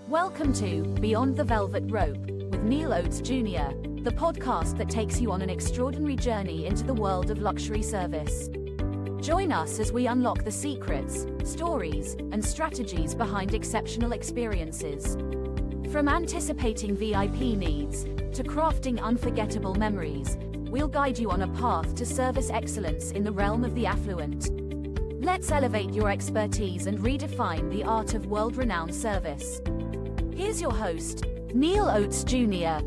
Welcome to Beyond the Velvet Rope with Neil Oates Jr., the podcast that takes you on an extraordinary journey into the world of luxury service. Join us as we unlock the secrets, stories, and strategies behind exceptional experiences. From anticipating VIP needs to crafting unforgettable memories, we'll guide you on a path to service excellence in the realm of the affluent. Let's elevate your expertise and redefine the art of world-renowned service. Here's your host, Neil Oates Jr.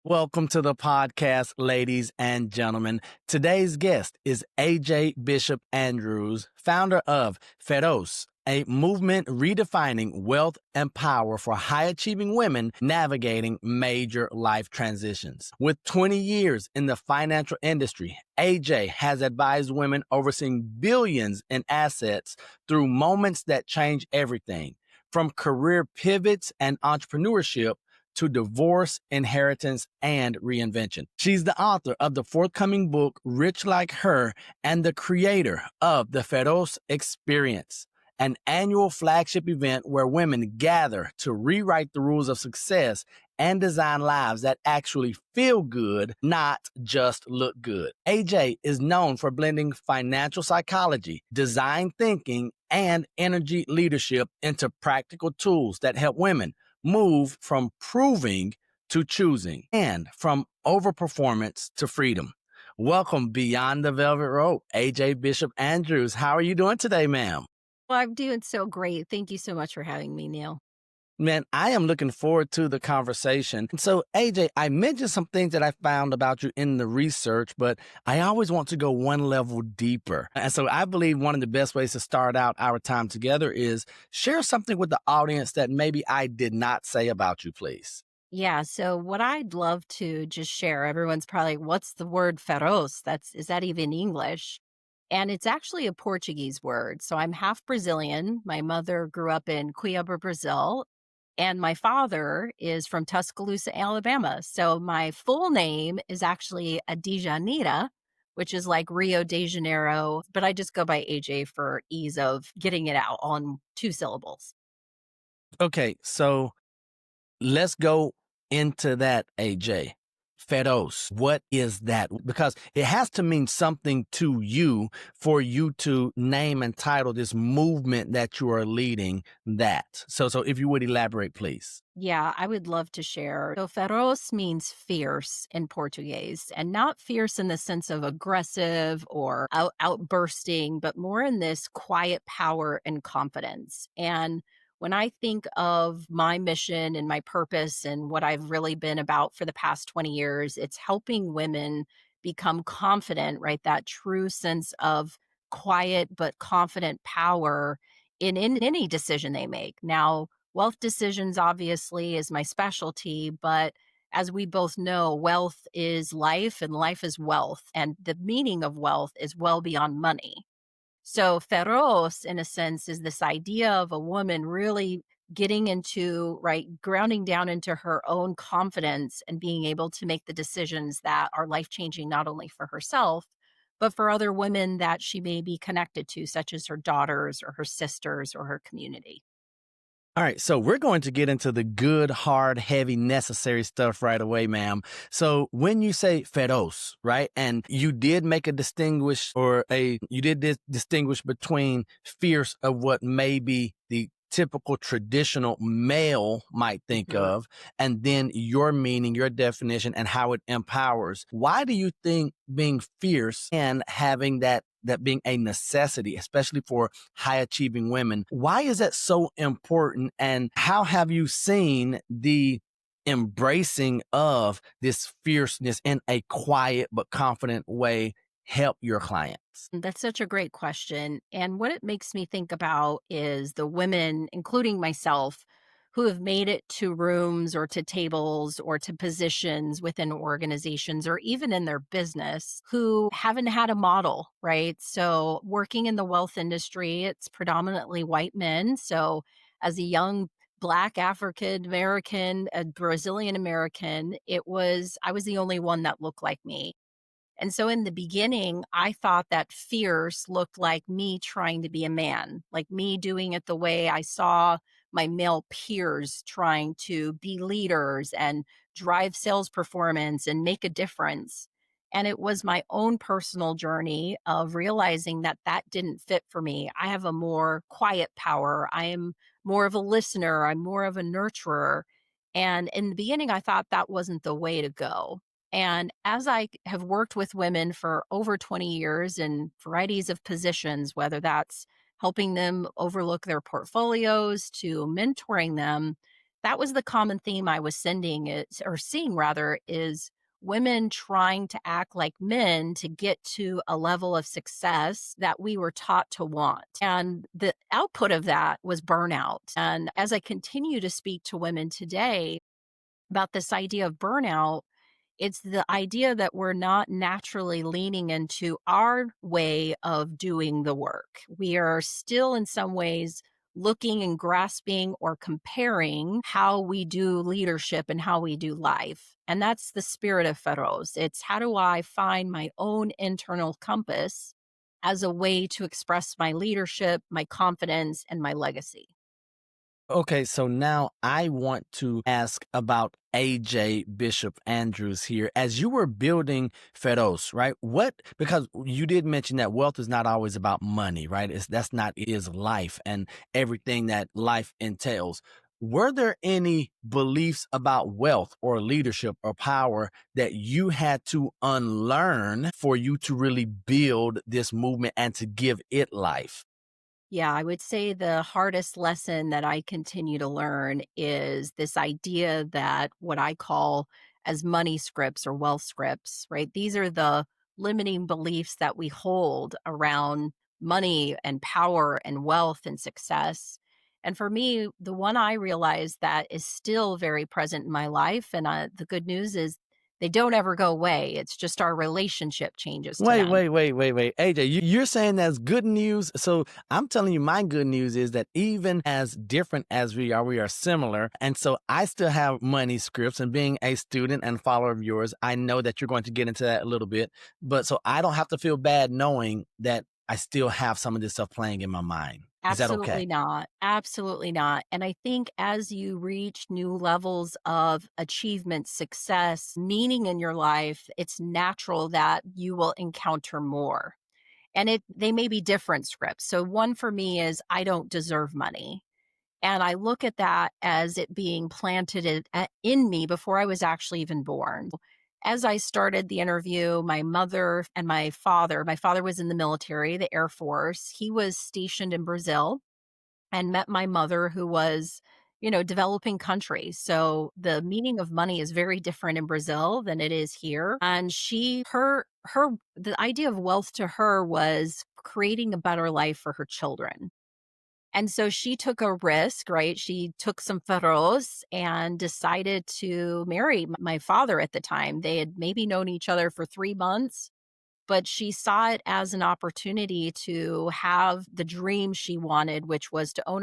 Welcome to the podcast, ladies and gentlemen. Today's guest is AJ Bishop Andrews, founder of Feroz, a movement redefining wealth and power for high-achieving women navigating major life transitions. With 20 years in the financial industry, AJ has advised women overseeing billions in assets through moments that change everything, from career pivots and entrepreneurship to divorce, inheritance, and reinvention. She's the author of the forthcoming book, Rich Like Her, and the creator of the Feroz Experience, an annual flagship event where women gather to rewrite the rules of success and design lives that actually feel good, not just look good. AJ is known for blending financial psychology, design thinking, and energy leadership into practical tools that help women move from proving to choosing and from overperformance to freedom. Welcome Beyond the Velvet Rope, AJ Bishop Andrews. How are you doing today, ma'am? Well, I'm doing so great. Thank you so much for having me, Neil. Man, I am looking forward to the conversation. And so, AJ, I mentioned some things that I found about you in the research, but I always want to go one level deeper. And so I believe one of the best ways to start out our time together is share something with the audience that maybe I did not say about you, please. Yeah, so what I'd love to just share, everyone's probably, what's the word feroz? Is that even English? And it's actually a Portuguese word. So I'm half Brazilian. My mother grew up in Cuiabá, Brazil. And my father is from Tuscaloosa, Alabama. So my full name is actually Adijanira, which is like Rio de Janeiro, but I just go by AJ for ease of getting it out on 2 syllables. Okay, so let's go into that, AJ. Feroz, what is that? Because it has to mean something to you for you to name and title this movement that you are leading that. So if you would elaborate, please. Yeah, I would love to share. So feroz means fierce in Portuguese, and not fierce in the sense of aggressive or outbursting, but more in this quiet power and confidence. And when I think of my mission and my purpose and what I've really been about for the past 20 years, it's helping women become confident, right? That true sense of quiet but confident power in any decision they make. Now, wealth decisions obviously is my specialty, but as we both know, wealth is life and life is wealth. And the meaning of wealth is well beyond money. So feroz, in a sense, is this idea of a woman really getting into, right, grounding down into her own confidence and being able to make the decisions that are life-changing, not only for herself, but for other women that she may be connected to, such as her daughters or her sisters or her community. All right, so we're going to get into the good, hard, heavy, necessary stuff right away, ma'am. So when you say feroz, right, and you did make a distinguish distinguish between fierce of what maybe the typical traditional male might think of, and then your meaning, your definition, and how it empowers. Why do you think being fierce and having that being a necessity, especially for high achieving women, why is that so important? And how have you seen the embracing of this fierceness in a quiet but confident way help your clients? That's such a great question. And what it makes me think about is the women, including myself, who have made it to rooms or to tables or to positions within organizations or even in their business who haven't had a model, right? So working in the wealth industry, it's predominantly white men. So as a young Black African American, a Brazilian American, I was the only one that looked like me. And so in the beginning, I thought that fierce looked like me trying to be a man, like me doing it the way I saw my male peers trying to be leaders and drive sales performance and make a difference. And it was my own personal journey of realizing that that didn't fit for me. I have a more quiet power. I am more of a listener. I'm more of a nurturer. And in the beginning, I thought that wasn't the way to go. And as I have worked with women for over 20 years in varieties of positions, whether that's helping them overlook their portfolios to mentoring them, that was the common theme I was sending it or seeing rather is women trying to act like men to get to a level of success that we were taught to want. And the output of that was burnout. And as I continue to speak to women today about this idea of burnout, it's the idea that we're not naturally leaning into our way of doing the work. We are still, in some ways, looking and grasping or comparing how we do leadership and how we do life. And that's the spirit of Feroz. It's how do I find my own internal compass as a way to express my leadership, my confidence, and my legacy. Okay, so now I want to ask about AJ Bishop Andrews here. As you were building Feroz, right? Because you did mention that wealth is not always about money, right? That's not it is life and everything that life entails. Were there any beliefs about wealth or leadership or power that you had to unlearn for you to really build this movement and to give it life? Yeah, I would say the hardest lesson that I continue to learn is this idea that what I call as money scripts or wealth scripts, right? These are the limiting beliefs that we hold around money and power and wealth and success. And for me, the one I realize that is still very present in my life, and the good news is they don't ever go away. It's just our relationship changes to them. Wait. AJ, you're saying that's good news. So I'm telling you, my good news is that even as different as we are similar. And so I still have money scripts, and being a student and follower of yours, I know that you're going to get into that a little bit. But so I don't have to feel bad knowing that I still have some of this stuff playing in my mind. Is that Absolutely okay? not. Absolutely not. And I think as you reach new levels of achievement, success, meaning in your life, it's natural that you will encounter more. And they may be different scripts. So one for me is I don't deserve money. And I look at that as it being planted in me before I was actually even born. As I started the interview, my mother and my father was in the military, the Air Force. He was stationed in Brazil and met my mother who was, developing country. So the meaning of money is very different in Brazil than it is here. And the idea of wealth to her was creating a better life for her children. And so she took a risk, right? She took some feroz and decided to marry my father at the time. They had maybe known each other for 3 months, but she saw it as an opportunity to have the dream she wanted, which was to own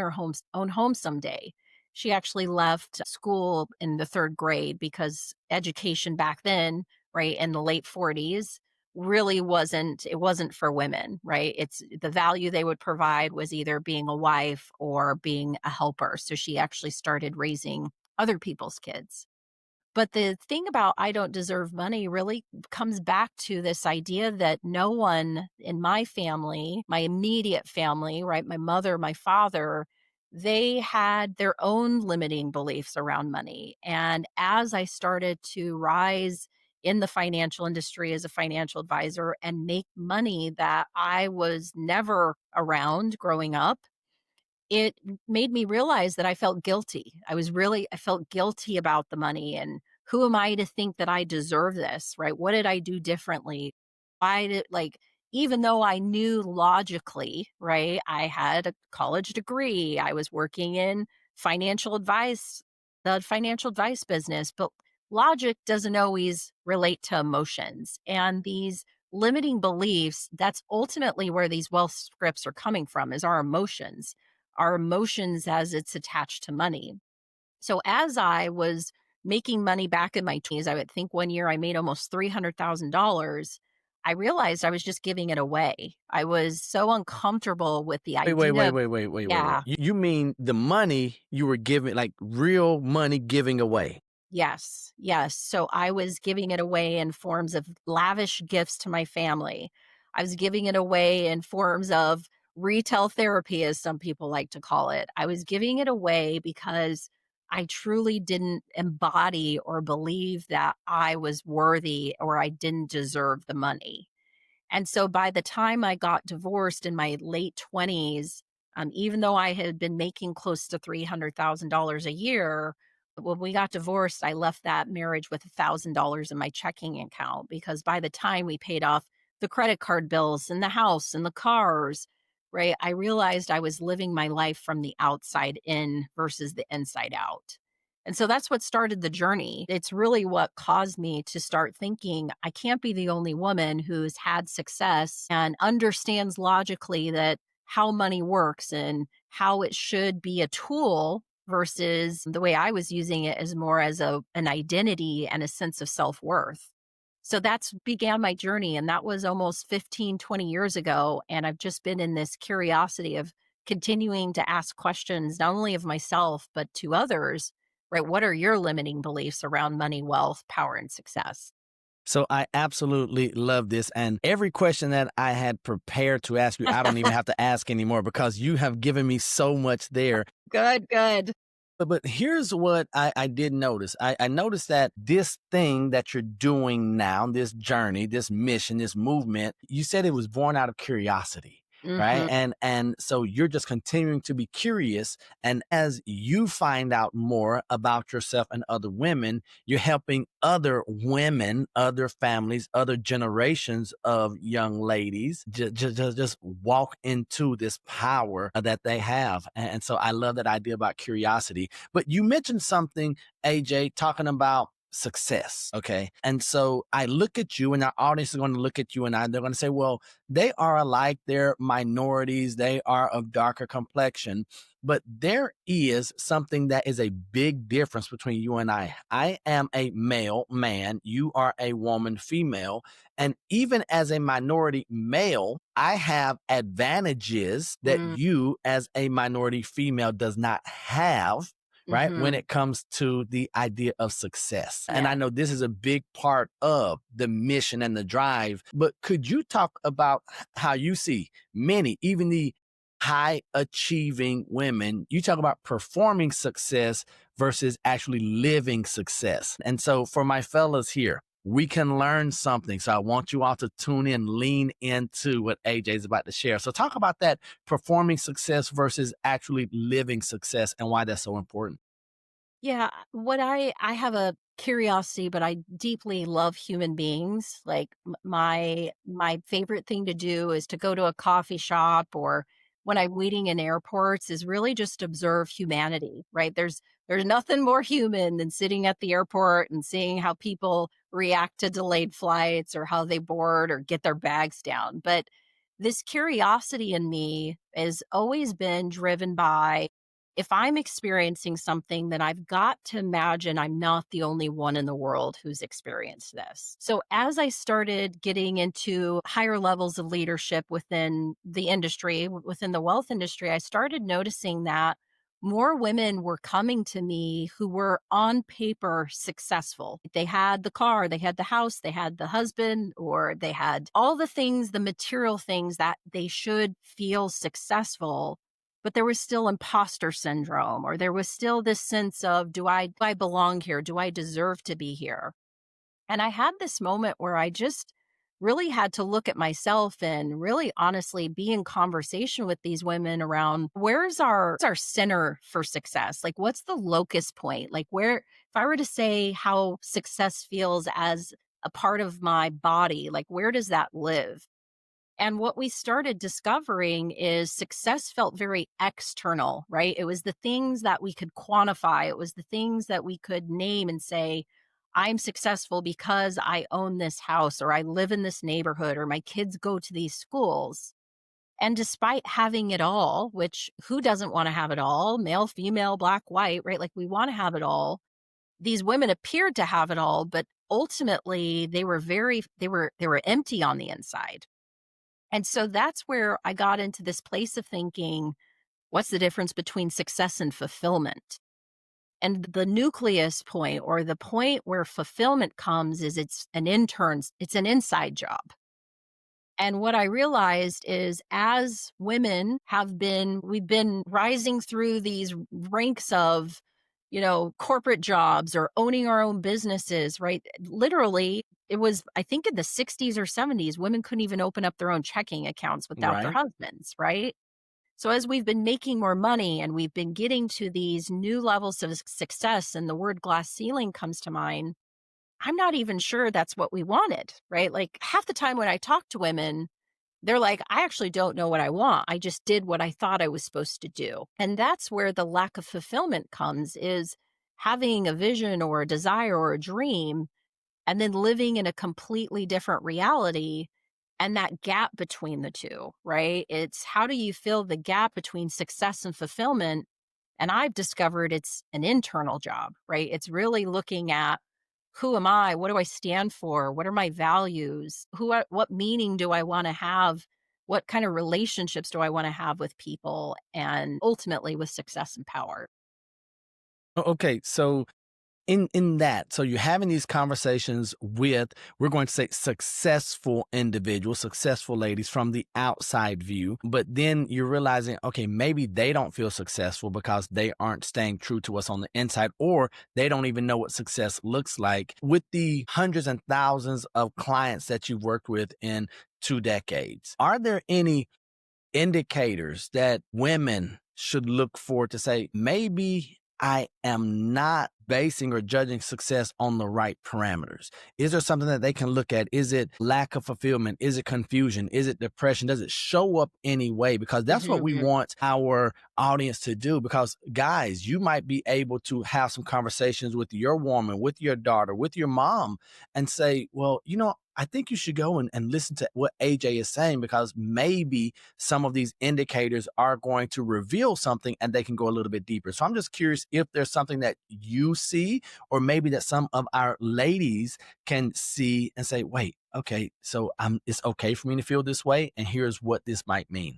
home someday. She actually left school in the third grade because education back then, right, in the late 40s really wasn't for women, right? It's the value they would provide was either being a wife or being a helper. So she actually started raising other people's kids. But the thing about I don't deserve money really comes back to this idea that no one in my family, my immediate family, right, my mother, my father, they had their own limiting beliefs around money. And as I started to rise in the financial industry as a financial advisor and make money that I was never around growing up, it made me realize that I felt guilty. I felt guilty about the money and who am I to think that I deserve this, right? What did I do differently? Why did even though I knew logically, right? I had a college degree. I was working in financial advice, the financial advice business, but logic doesn't always relate to emotions. And these limiting beliefs, that's ultimately where these wealth scripts are coming from is our emotions as it's attached to money. So as I was making money back in my 20s, I would think one year I made almost $300,000. I realized I was just giving it away. I was so uncomfortable with the idea of, Wait. yeah, You mean the money you were giving, like real money giving away? yes, yes. So I was giving it away in forms of lavish gifts to my family. I was giving it away in forms of retail therapy, as some people like to call it. I was giving it away because I truly didn't embody or believe that I was worthy or I didn't deserve the money. And so by the time I got divorced in my late 20s, even though I had been making close to $300,000 a year, when we got divorced, I left that marriage with $1,000 in my checking account because by the time we paid off the credit card bills and the house and the cars, right, I realized I was living my life from the outside in versus the inside out. And so that's what started the journey. It's really what caused me to start thinking I can't be the only woman who's had success and understands logically that how money works and how it should be a tool versus the way I was using it as more as an identity and a sense of self-worth. So that's began my journey, and that was almost 15, 20 years ago, and I've just been in this curiosity of continuing to ask questions not only of myself but to others, right? What are your limiting beliefs around money, wealth, power, and success? So I absolutely love this. And every question that I had prepared to ask you, I don't even have to ask anymore because you have given me so much there. Good, good. But here's what I did notice. I noticed that this thing that you're doing now, this journey, this mission, this movement, you said it was born out of curiosity. Right. Mhm. And so you're just continuing to be curious. And as you find out more about yourself and other women, you're helping other women, other families, other generations of young ladies just walk into this power that they have. And so I love that idea about curiosity. But you mentioned something, AJ, talking about success. Okay. And so I look at you and our audience is going to look at you and they're going to say, well, they are alike. They're minorities. They are of darker complexion. But there is something that is a big difference between you and I. I am a male man. You are a woman, female. And even as a minority male, I have advantages that Mm, you as a minority female does not have, right? When mhm. it comes to the idea of success. And Yeah. I know this is a big part of the mission and the drive, but could you talk about how you see many, even the high achieving women, you talk about performing success versus actually living success. And so for my fellas here, we can learn something. So I want you all to tune in, lean into what AJ is about to share. So talk about that performing success versus actually living success and why that's so important. Yeah, what I have a curiosity, but I deeply love human beings. Like my favorite thing to do is to go to a coffee shop or when I'm waiting in airports is really just observe humanity, right? There's nothing more human than sitting at the airport and seeing how people react to delayed flights or how they board or get their bags down. But this curiosity in me has always been driven by if I'm experiencing something, then I've got to imagine I'm not the only one in the world who's experienced this. So, as I started getting into higher levels of leadership within the industry, within the wealth industry, I started noticing that more women were coming to me who were on paper successful. They had the car, they had the house, they had the husband, or they had all the things, the material things that they should feel successful, but there was still imposter syndrome, or there was still this sense of, do I belong here? Do I deserve to be here? And I had this moment where I just really had to look at myself and really honestly be in conversation with these women around where's our center for success? Like what's the locus point? Like where if I were to say how success feels as a part of my body, like where does that live? And what we started discovering is success felt very external, right? It was the things that we could quantify. It was the things that we could name and say, I'm successful because I own this house or I live in this neighborhood or my kids go to these schools. And despite having it all, which who doesn't want to have it all? Male, female, black, white, right? Like we want to have it all. These women appeared to have it all, but ultimately they were empty on the inside. And so that's where I got into this place of thinking, what's the difference between success and fulfillment? And the nucleus point, or the point where fulfillment comes, is it's an inside job. And what I realized is, as women we've been rising through these ranks of, corporate jobs or owning our own businesses, right? Literally, it was, I think, in the 60s or 70s, women couldn't even open up their own checking accounts without their Right. husbands, right? So as we've been making more money and we've been getting to these new levels of success, and the word glass ceiling comes to mind, I'm not even sure that's what we wanted, right? Like, half the time when I talk to women, they're like, I actually don't know what I want. I just did what I thought I was supposed to do. And that's where the lack of fulfillment comes, is having a vision or a desire or a dream and then living in a completely different reality, and that gap between the two, right? It's, how do you fill the gap between success and fulfillment? And I've discovered it's an internal job, right? It's really looking at, who am I? What do I stand for? What are my values? What meaning do I want to have? What kind of relationships do I want to have with people, and ultimately with success and power? Okay, so in that, so you're having these conversations with, we're going to say, successful individuals, successful ladies from the outside view, but then you're realizing, okay, maybe they don't feel successful because they aren't staying true to us on the inside, or they don't even know what success looks like. With the hundreds and thousands of clients that you've worked with in 2 decades, are there any indicators that women should look for to say, maybe I am not basing or judging success on the right parameters? Is there something that they can look at? Is it lack of fulfillment? Is it confusion? Is it depression? Does it show up anyway? Because that's what we Mhm. want our audience to do. Because, guys, you might be able to have some conversations with your woman, with your daughter, with your mom, and say, well, I think you should go and listen to what AJ is saying, because maybe some of these indicators are going to reveal something and they can go a little bit deeper. So I'm just curious if there's something that you see, or maybe that some of our ladies can see and say, wait, okay, so it's okay for me to feel this way, and here's what this might mean.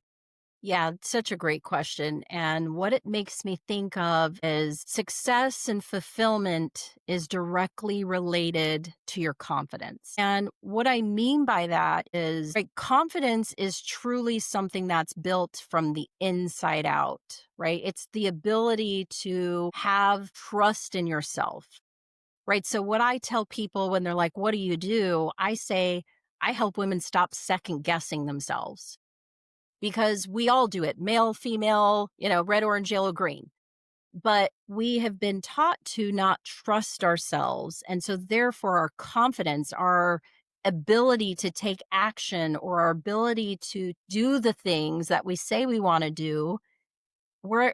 Yeah, such a great question. And what it makes me think of is, success and fulfillment is directly related to your confidence. And what I mean by that is, right, confidence is truly something that's built from the inside out, right? It's the ability to have trust in yourself, right? So, what I tell people when they're like, what do you do? I say, I help women stop second guessing themselves, because we all do it, male, female, red, orange, yellow, green. But we have been taught to not trust ourselves. And so, therefore, our confidence, our ability to take action, or our ability to do the things that we say we want to do, we're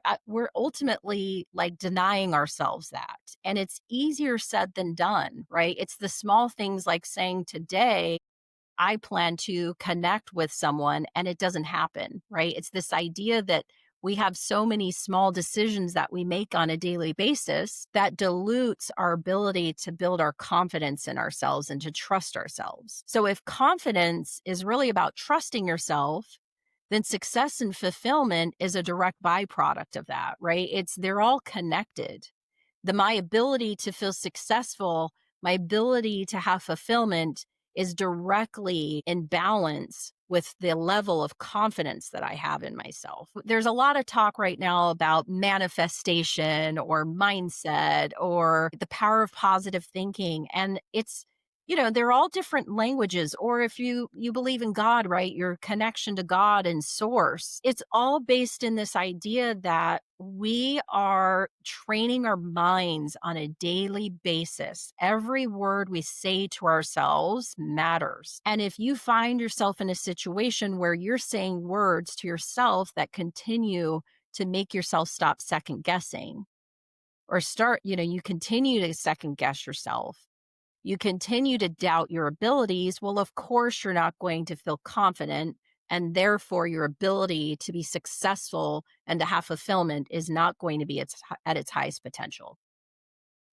ultimately like denying ourselves that. And it's easier said than done, right? It's the small things, like saying, today I plan to connect with someone, and it doesn't happen, right? It's this idea that we have so many small decisions that we make on a daily basis that dilutes our ability to build our confidence in ourselves and to trust ourselves. So if confidence is really about trusting yourself, then success and fulfillment is a direct byproduct of that, right? They're all connected. My ability to feel successful, my ability to have fulfillment, is directly in balance with the level of confidence that I have in myself. There's a lot of talk right now about manifestation or mindset or the power of positive thinking. And they're all different languages. Or if you believe in God, right, your connection to God and source, it's all based in this idea that we are training our minds on a daily basis. Every word we say to ourselves matters. And if you find yourself in a situation where you're saying words to yourself that continue to make yourself stop second guessing, or you continue to second guess yourself, you continue to doubt your abilities, well, of course, you're not going to feel confident. And therefore, your ability to be successful and to have fulfillment is not going to be at its highest potential.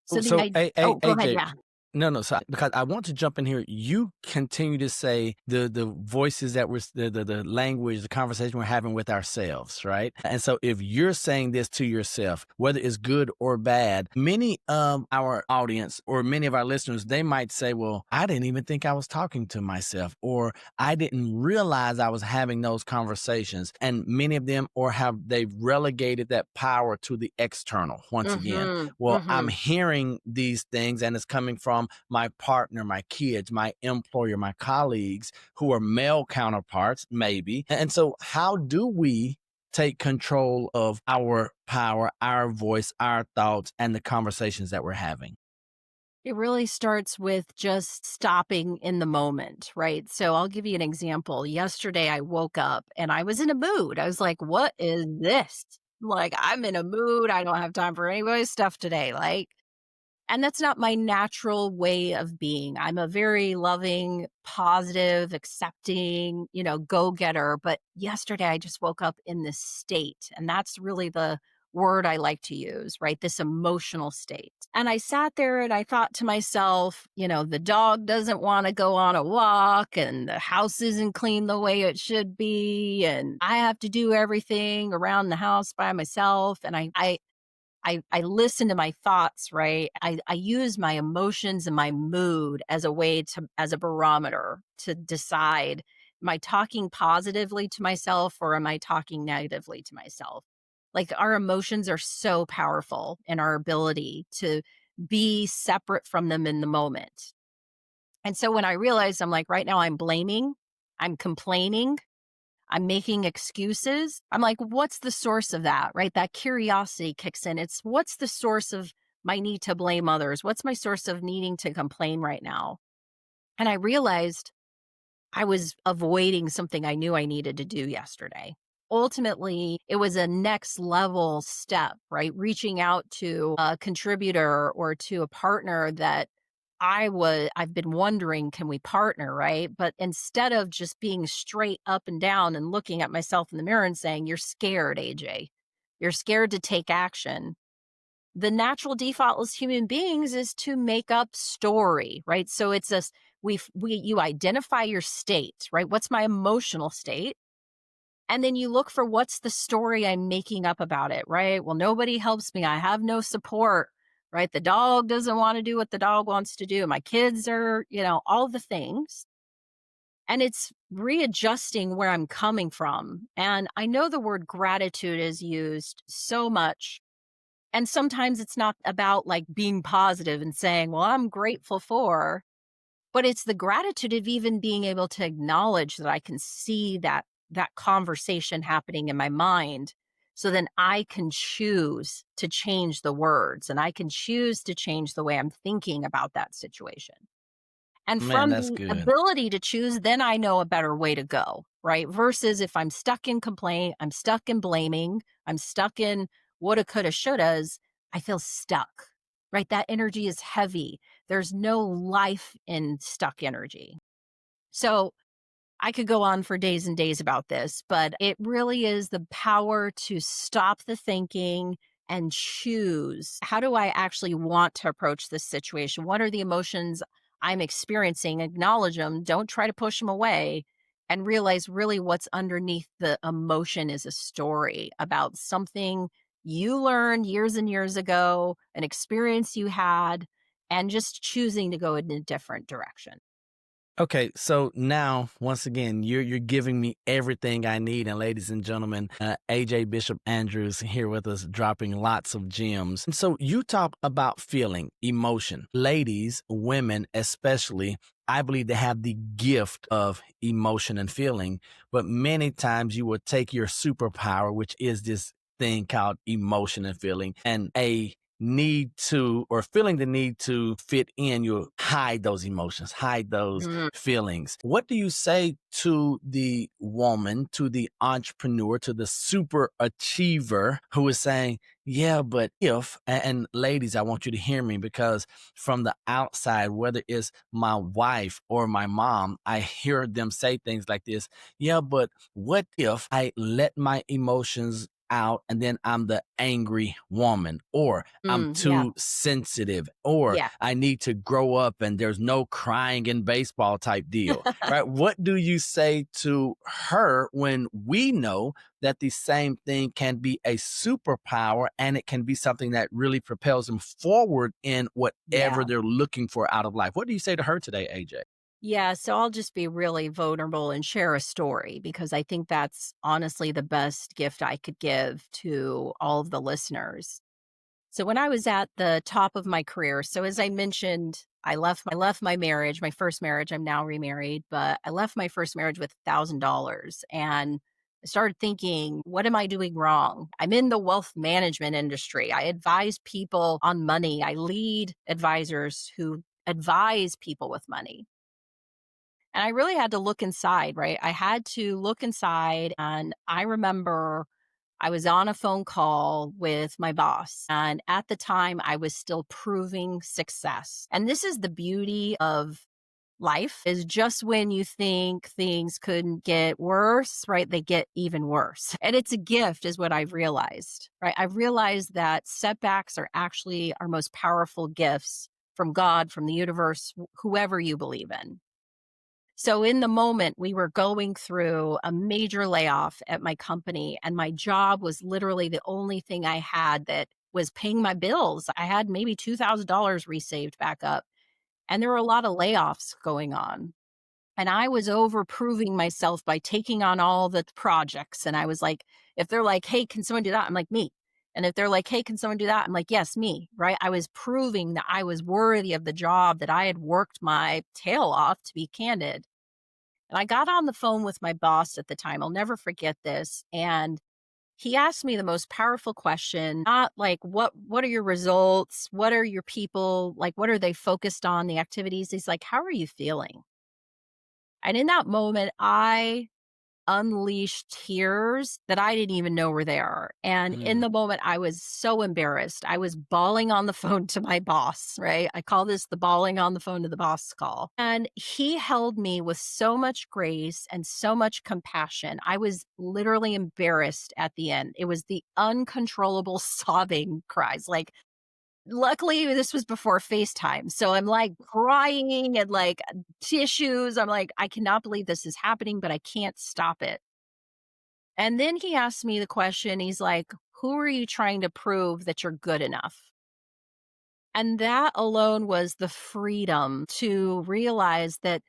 So So, go ahead. AJ, Yeah. No. So because I want to jump in here, you continue to say the voices that we're the language, the conversation we're having with ourselves, right? And so if you're saying this to yourself, whether it's good or bad, many of our audience or many of our listeners, they might say, "Well, I didn't even think I was talking to myself," or "I didn't realize I was having those conversations." And many of them, or have they've relegated that power to the external once again. Mhm, Well, I'm mhm. hearing these things and it's coming from my partner, my kids, my employer, my colleagues who are male counterparts, maybe. And so, how do we take control of our power, our voice, our thoughts, and the conversations that we're having? It really starts with just stopping in the moment, right? So I'll give you an example. Yesterday, I woke up and I was in a mood. I was like, what is this? Like, I'm in a mood. I don't have time for anybody's stuff today. Like, and that's not my natural way of being. I'm a very loving, positive, accepting, go getter. But yesterday, I just woke up in this state. And that's really the word I like to use, right? This emotional state. And I sat there and I thought to myself, the dog doesn't want to go on a walk and the house isn't clean the way it should be. And I have to do everything around the house by myself. And I listen to my thoughts, right? I use my emotions and my mood as a way to, as a barometer to decide, am I talking positively to myself or am I talking negatively to myself? Like our emotions are so powerful in our ability to be separate from them in the moment. And so when I realized, I'm like, right now I'm blaming, I'm complaining, I'm making excuses. I'm like, what's the source of that? Right? That curiosity kicks in. It's what's the source of my need to blame others? What's my source of needing to complain right now? And I realized I was avoiding something I knew I needed to do yesterday. Ultimately, it was a next level step, right? Reaching out to a contributor or to a partner that I've been wondering, can we partner, right? But instead of just being straight up and down and looking at myself in the mirror and saying, you're scared, AJ, you're scared to take action. The natural default as human beings is to make up story, right? So it's a, you identify your state, right? What's my emotional state? And then you look for what's the story I'm making up about it, right? Well, nobody helps me. I have no support, right? The dog doesn't want to do what the dog wants to do. My kids are, all the things. And it's readjusting where I'm coming from. And I know the word gratitude is used so much. And sometimes it's not about like being positive and saying, well, I'm grateful for, but it's the gratitude of even being able to acknowledge that I can see that conversation happening in my mind. So then I can choose to change the words and I can choose to change the way I'm thinking about that situation. And Man, from that's the good. ability to choose, then I know a better way to go, right? Versus if I'm stuck in complaint, I'm stuck in blaming, I'm stuck in woulda, coulda, shouldas, I feel stuck, right? That energy is heavy. There's no life in stuck energy. So I could go on for days and days about this, but it really is the power to stop the thinking and choose. How do I actually want to approach this situation? What are the emotions I'm experiencing? Acknowledge them. Don't try to push them away and realize really what's underneath the emotion is a story about something you learned years and years ago, an experience you had, and just choosing to go in a different direction. Okay, so now once again, you're giving me everything I need, and ladies and gentlemen, AJ Bishop Andrews here with us, dropping lots of gems. And so you talk about feeling, emotion. Ladies, women especially, I believe they have the gift of emotion and feeling, but many times you will take your superpower, which is this thing called emotion and feeling, and a need to or feeling the need to fit in, you hide those emotions, hide those feelings. What do you say to the woman, to the entrepreneur, to the super achiever who is saying, yeah, but if, and ladies, I want you to hear me because from the outside, whether it's my wife or my mom, I hear them say things like this. Yeah, but what if I let my emotions out and then I'm the angry woman, or I'm Yeah. too sensitive, or Yeah. I need to grow up and there's no crying in baseball type deal, right? What do you say to her when we know that the same thing can be a superpower and it can be something that really propels them forward in whatever Yeah. they're looking for out of life? What do you say to her today, AJ? Yeah, so I'll just be really vulnerable and share a story because I think that's honestly the best gift I could give to all of the listeners. So when I was at the top of my career, so as I mentioned, I left my marriage, my first marriage. I'm now remarried, but I left my first marriage with $1,000 and I started thinking, what am I doing wrong? I'm in the wealth management industry. I advise people on money. I lead advisors who advise people with money. And I really had to look inside, right? I had to look inside. And I remember I was on a phone call with my boss. And at the time, I was still proving success. And this is the beauty of life is just when you think things couldn't get worse, right? They get even worse. And it's a gift, is what I've realized, right? I've realized that setbacks are actually our most powerful gifts from God, from the universe, whoever you believe in. So in the moment, we were going through a major layoff at my company, and my job was literally the only thing I had that was paying my bills. I had maybe $2,000 resaved back up, and there were a lot of layoffs going on. And I was over proving myself by taking on all the projects. And I was like, if they're like, hey, can someone do that? I'm like, me. And if they're like, hey, can someone do that? I'm like, yes, me, right? I was proving that I was worthy of the job, that I had worked my tail off, to be candid. And I got on the phone with my boss at the time. I'll never forget this. And he asked me the most powerful question, not like what are your results? What are your people? Like what are they focused on, the activities? He's like, how are you feeling? And in that moment, I unleashed tears that I didn't even know were there. And in Mm. the moment, I was so embarrassed. I was bawling on the phone to my boss, right? I call this the bawling on the phone to the boss call. And he held me with so much grace and so much compassion. I was literally embarrassed at the end. It was the uncontrollable sobbing cries. Like, luckily, this was before FaceTime. So I'm like crying and like tissues. I'm like, I cannot believe this is happening, but I can't stop it. And then he asked me the question. He's like, who are you trying to prove that you're good enough? And that alone was the freedom to realize that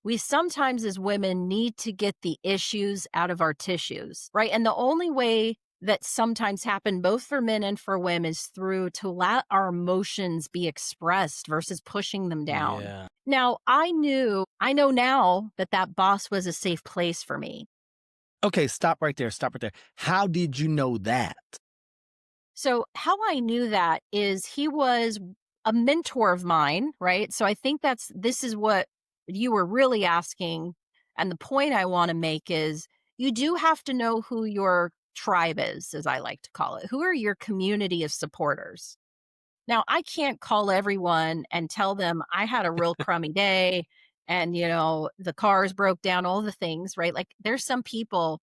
we sometimes as women need to get the issues out of our tissues, right? And the only way that sometimes happen both for men and for women is through to let our emotions be expressed versus pushing them down. Yeah. Now, I know now that that boss was a safe place for me. Okay, stop right there. Stop right there. How did you know that? So, how I knew that is he was a mentor of mine, right? So, I think this is what you were really asking. And the point I want to make is you do have to know who your tribe is, as I like to call it. Who are your community of supporters? Now, I can't call everyone and tell them I had a real crummy day and, the cars broke down, all the things, right? Like, there's some people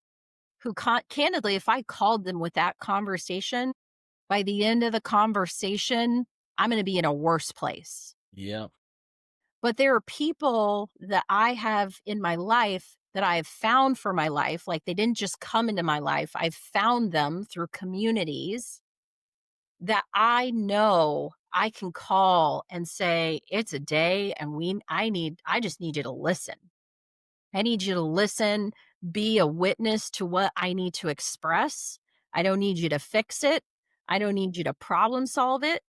who, candidly, if I called them with that conversation, by the end of the conversation, I'm going to be in a worse place. Yeah. But there are people that I have in my life that I have found for my life. Like they didn't just come into my life. I've found them through communities that I know I can call and say, it's a day and I just need you to listen. I need you to listen, be a witness to what I need to express. I don't need you to fix it. I don't need you to problem solve it.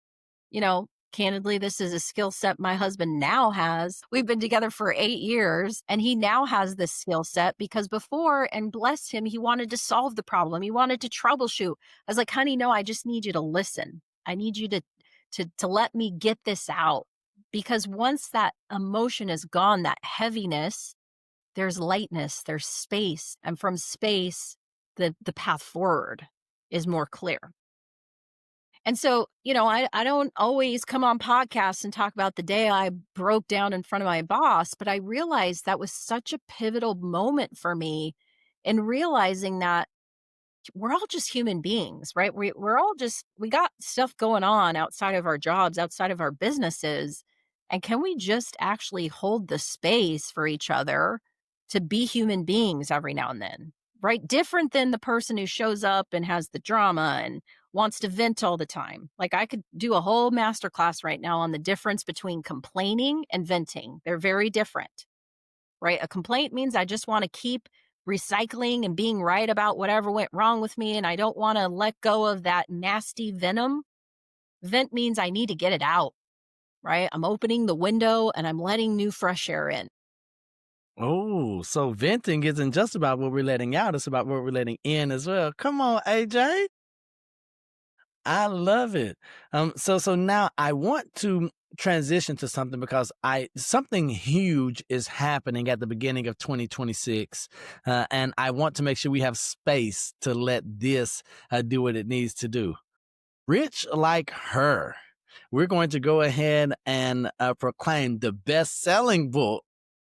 Candidly, this is a skill set my husband now has. We've been together for 8 years and he now has this skill set because before, and bless him, he wanted to solve the problem. He wanted to troubleshoot. I was like, honey, no, I just need you to listen. I need you to let me get this out. Because once that emotion is gone, that heaviness, there's lightness, there's space. And from space, the path forward is more clear. And so, I don't always come on podcasts and talk about the day I broke down in front of my boss, but I realized that was such a pivotal moment for me in realizing that we're all just human beings, right? We're all just, we got stuff going on outside of our jobs, outside of our businesses. And can we just actually hold the space for each other to be human beings every now and then, right? Different than the person who shows up and has the drama and wants to vent all the time. Like I could do a whole masterclass right now on the difference between complaining and venting. They're very different, right? A complaint means I just want to keep recycling and being right about whatever went wrong with me, and I don't want to let go of that nasty venom. Vent means I need to get it out, right? I'm opening the window and I'm letting new fresh air in. Oh, so venting isn't just about what we're letting out, it's about what we're letting in as well. Come on, AJ. I love it. So now I want to transition to something because something huge is happening at the beginning of 2026, and I want to make sure we have space to let this do what it needs to do. Rich like her. We're going to go ahead and proclaim the best-selling book,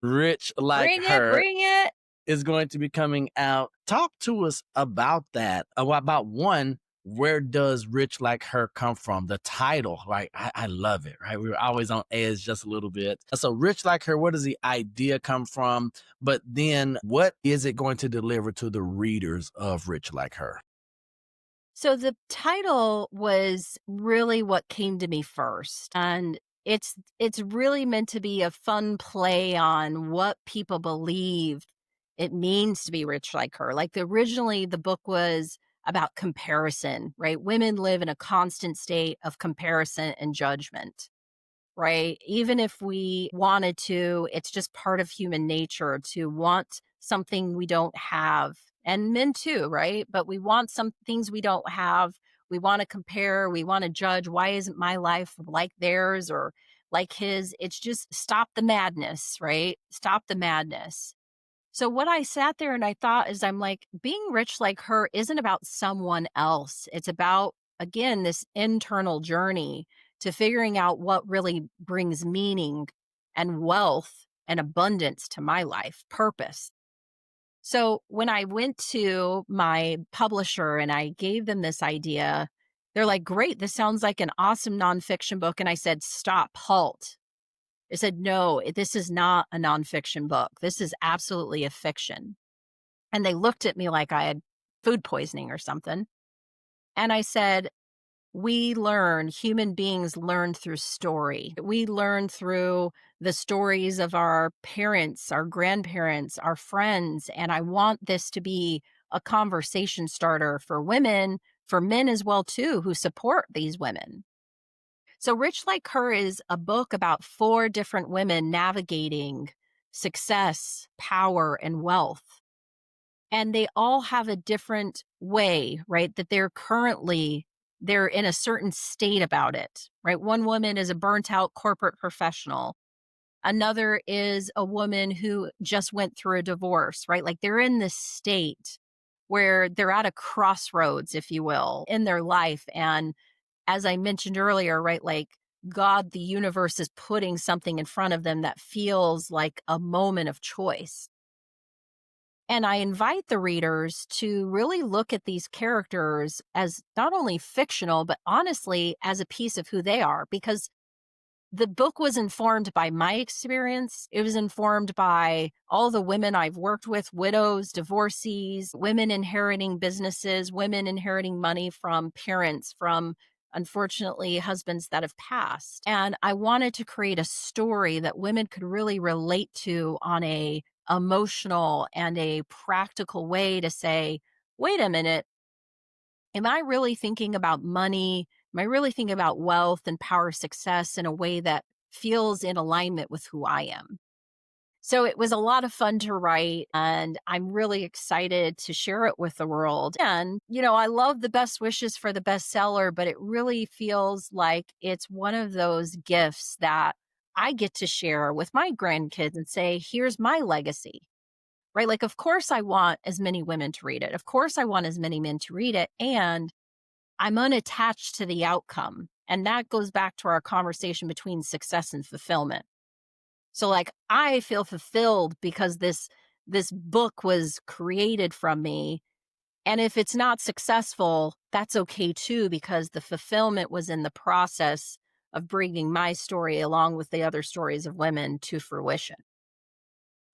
Rich Like Her. Bring it. Is going to be coming out. Talk to us about that. About one, where does Rich Like Her come from? The title, right? I love it, right? We were always on edge just a little bit. So Rich Like Her, where does the idea come from? But then what is it going to deliver to the readers of Rich Like Her? So the title was really what came to me first. And it's really meant to be a fun play on what people believe it means to be rich like her. Like originally the book was about comparison, right? Women live in a constant state of comparison and judgment, right? Even if we wanted to, it's just part of human nature to want something we don't have. And men too, right? But we want some things we don't have. We want to compare. We want to judge. Why isn't my life like theirs or like his? It's just stop the madness, right? Stop the madness. So what I sat there and I thought is I'm like, being rich like her isn't about someone else. It's about, again, this internal journey to figuring out what really brings meaning and wealth and abundance to my life, purpose. So when I went to my publisher and I gave them this idea, they're like, great, this sounds like an awesome nonfiction book. And I said, stop, halt. I said, no, this is not a nonfiction book. This is absolutely a fiction. And they looked at me like I had food poisoning or something. And I said, human beings learn through story. We learn through the stories of our parents, our grandparents, our friends. And I want this to be a conversation starter for women, for men as well, too, who support these women. So Rich Like Her is a book about 4 different women navigating success, power, and wealth. And they all have a different way, right? That they're in a certain state about it, right? One woman is a burnt out corporate professional. Another is a woman who just went through a divorce, right? Like they're in this state where they're at a crossroads, if you will, in their life. And as I mentioned earlier, right, like God, the universe is putting something in front of them that feels like a moment of choice. And I invite the readers to really look at these characters as not only fictional, but honestly as a piece of who they are, because the book was informed by my experience. It was informed by all the women I've worked with, widows, divorcees, women inheriting businesses, women inheriting money from parents, from unfortunately husbands that have passed. And I wanted to create a story that women could really relate to on a emotional and a practical way to say, wait a minute, am I really thinking about money? Am I really thinking about wealth and power, success in a way that feels in alignment with who I am? So it was a lot of fun to write, and I'm really excited to share it with the world. And, I love the best wishes for the bestseller, but it really feels like it's one of those gifts that I get to share with my grandkids and say, here's my legacy, right? Like, of course, I want as many women to read it. Of course, I want as many men to read it. And I'm unattached to the outcome. And that goes back to our conversation between success and fulfillment. So like I feel fulfilled because this book was created from me, And if it's not successful, that's okay too, because the fulfillment was in the process of bringing my story along with the other stories of women to fruition.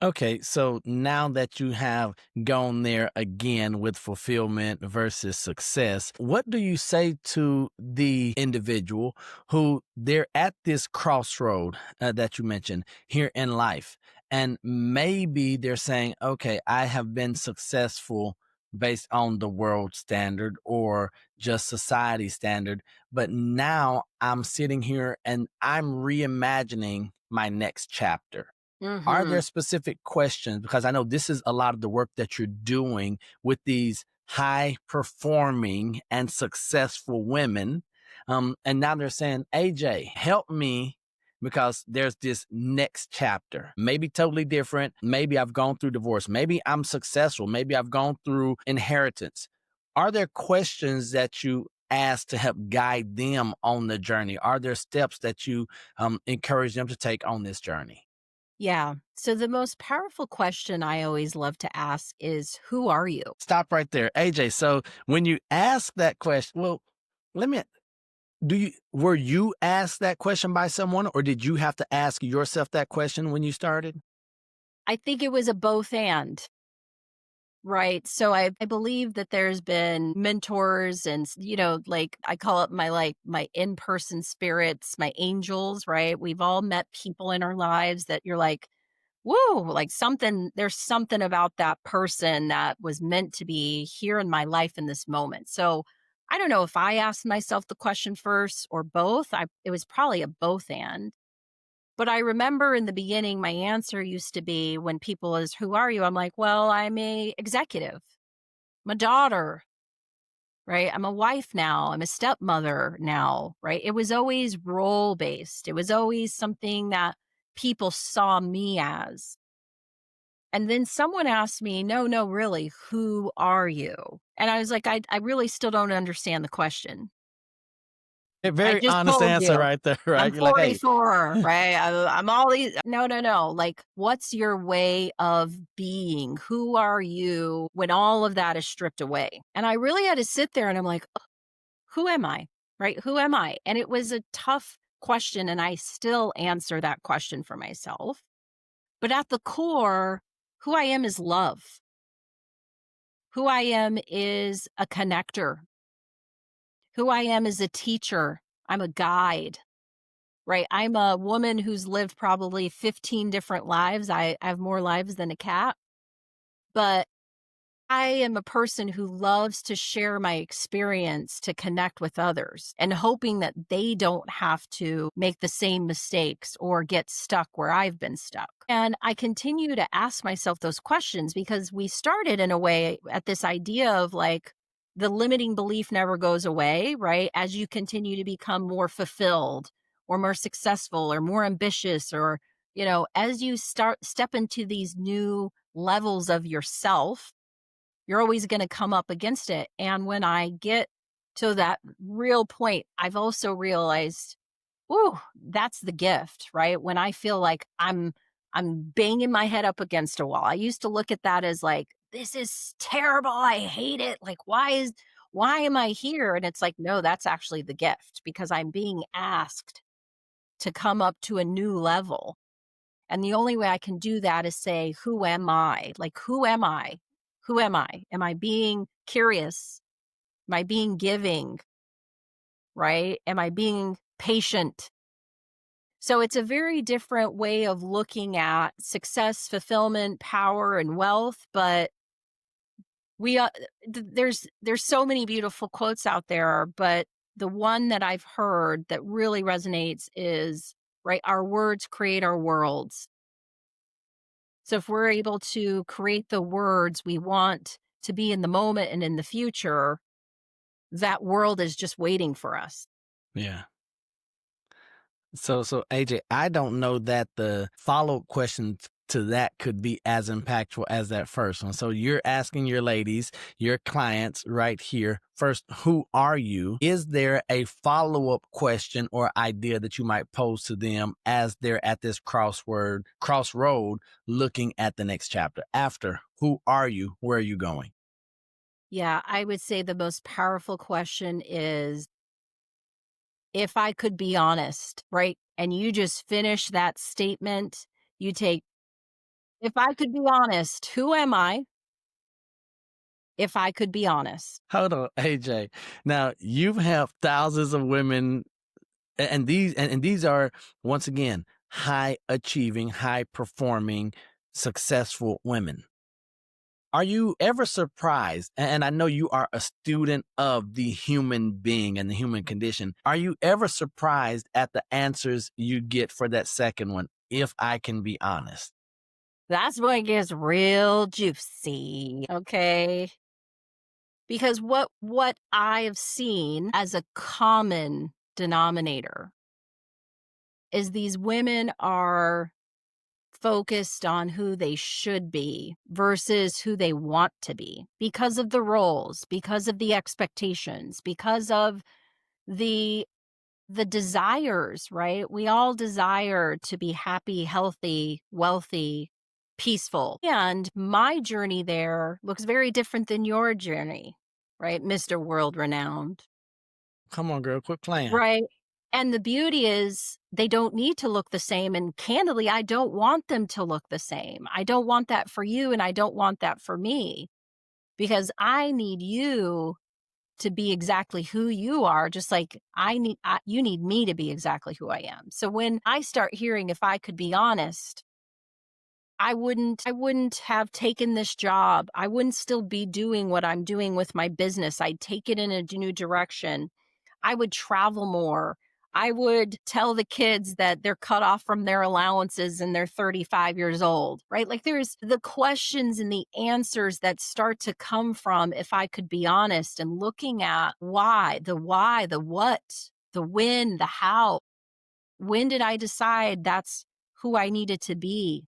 Okay, so now that you have gone there again with fulfillment versus success, what do you say to the individual who they're at this crossroad that you mentioned here in life? And maybe they're saying, okay, I have been successful based on the world standard or just society standard, but now I'm sitting here and I'm reimagining my next chapter. Are Hmm. there specific questions? Because I know this is a lot of the work that you're doing with these high performing and successful women. And now they're saying, AJ, help me because there's this next chapter, maybe totally different. Maybe I've gone through divorce. Maybe I'm successful. Maybe I've gone through inheritance. Are there questions that you ask to help guide them on the journey? Are there steps that you encourage them to take on this journey? Yeah. So the most powerful question I always love to ask is, who are you? Stop right there. AJ, so when you ask that question, well, let me were you asked that question by someone or did you have to ask yourself that question when you started? I think it was a both and. Right. So I believe that there's been mentors and, like I call it my in-person spirits, my angels, right? We've all met people in our lives that you're like, whoa, like there's something about that person that was meant to be here in my life in this moment. So I don't know if I asked myself the question first or both. It was probably a both and. But I remember in the beginning, my answer used to be when people is, who are you? I'm like, well, I'm a executive, I'm a daughter, right? I'm a wife now. I'm a stepmother now, right? It was always role based. It was always something that people saw me as. And then someone asked me, no, no, really, who are you? And I was like, I really still don't understand the question. A I very just honest told answer you. right there, I'm right? You're like, hey, 44, right? I'm all these. No, no, no. Like, what's your way of being? Who are you when all of that is stripped away? And I really had to sit there and I'm like, who am I? Right? Who am I? And it was a tough question. And I still answer that question for myself. But at the core, who I am is love. Who I am is a connector. Who I am is a teacher. I'm a guide. Right. I'm a woman who's lived probably 15 different lives. I have more lives than a cat, but I am a person who loves to share my experience to connect with others and hoping that they don't have to make the same mistakes or get stuck where I've been stuck. And I continue to ask myself those questions because we started in a way at this idea of like the limiting belief never goes away, right? As you continue to become more fulfilled or more successful or more ambitious or, as you step into these new levels of yourself, you're always going to come up against it. And when I get to that real point, I've also realized, ooh, that's the gift, right? When I feel like I'm banging my head up against a wall. I used to look at that as like, this is terrible. I hate it. Like, why am I here? And it's like, no, that's actually the gift because I'm being asked to come up to a new level. And the only way I can do that is say, who am I? Like, who am I? Who am I? Am I being curious? Am I being giving? Right? Am I being patient? So it's a very different way of looking at success, fulfillment, power, and wealth. But we, there's so many beautiful quotes out there. But the one that I've heard that really resonates is, right, our words create our worlds. So if we're able to create the words we want to be in the moment and in the future, that world is just waiting for us. yeah. So AJ, I don't know that the follow-up question to that could be as impactful as that first one. So you're asking your ladies, your clients right here, first, who are you? Is there a follow-up question or idea that you might pose to them as they're at this crossroad looking at the next chapter? After, who are you? Where are you going? Yeah, I would say the most powerful question is, if I could be honest, right? And you just finish that statement, you take, if I could be honest, who am I? If I could be honest. Hold on, AJ. Now you've helped thousands of women, and these are once again high achieving, high performing, successful women. Are you ever surprised? And I know you are a student of the human being and the human condition. Are you ever surprised at the answers you get for that second one? If I can be honest. That's when it gets real juicy, okay? Because what I've seen as a common denominator is these women are focused on who they should be versus who they want to be because of the roles, because of the expectations, because of the desires, right? We all desire to be happy, healthy, wealthy, peaceful. And my journey there looks very different than your journey, right? Mr. World Renowned, Come on, girl, quit playing. right? And the beauty is they don't need to look the same. And candidly, I don't want them to look the same. I don't want that for you. And I don't want that for me because I need you to be exactly who you are, just like you need me to be exactly who I am. So when I start hearing, if I could be honest, I wouldn't have taken this job. I wouldn't still be doing what I'm doing with my business. I'd take it in a new direction. I would travel more. I would tell the kids that they're cut off from their allowances and they're 35 years old, right? Like there's the questions and the answers that start to come from, if I could be honest, and looking at why, the what, the when, the how. When did I decide that's who I needed to be?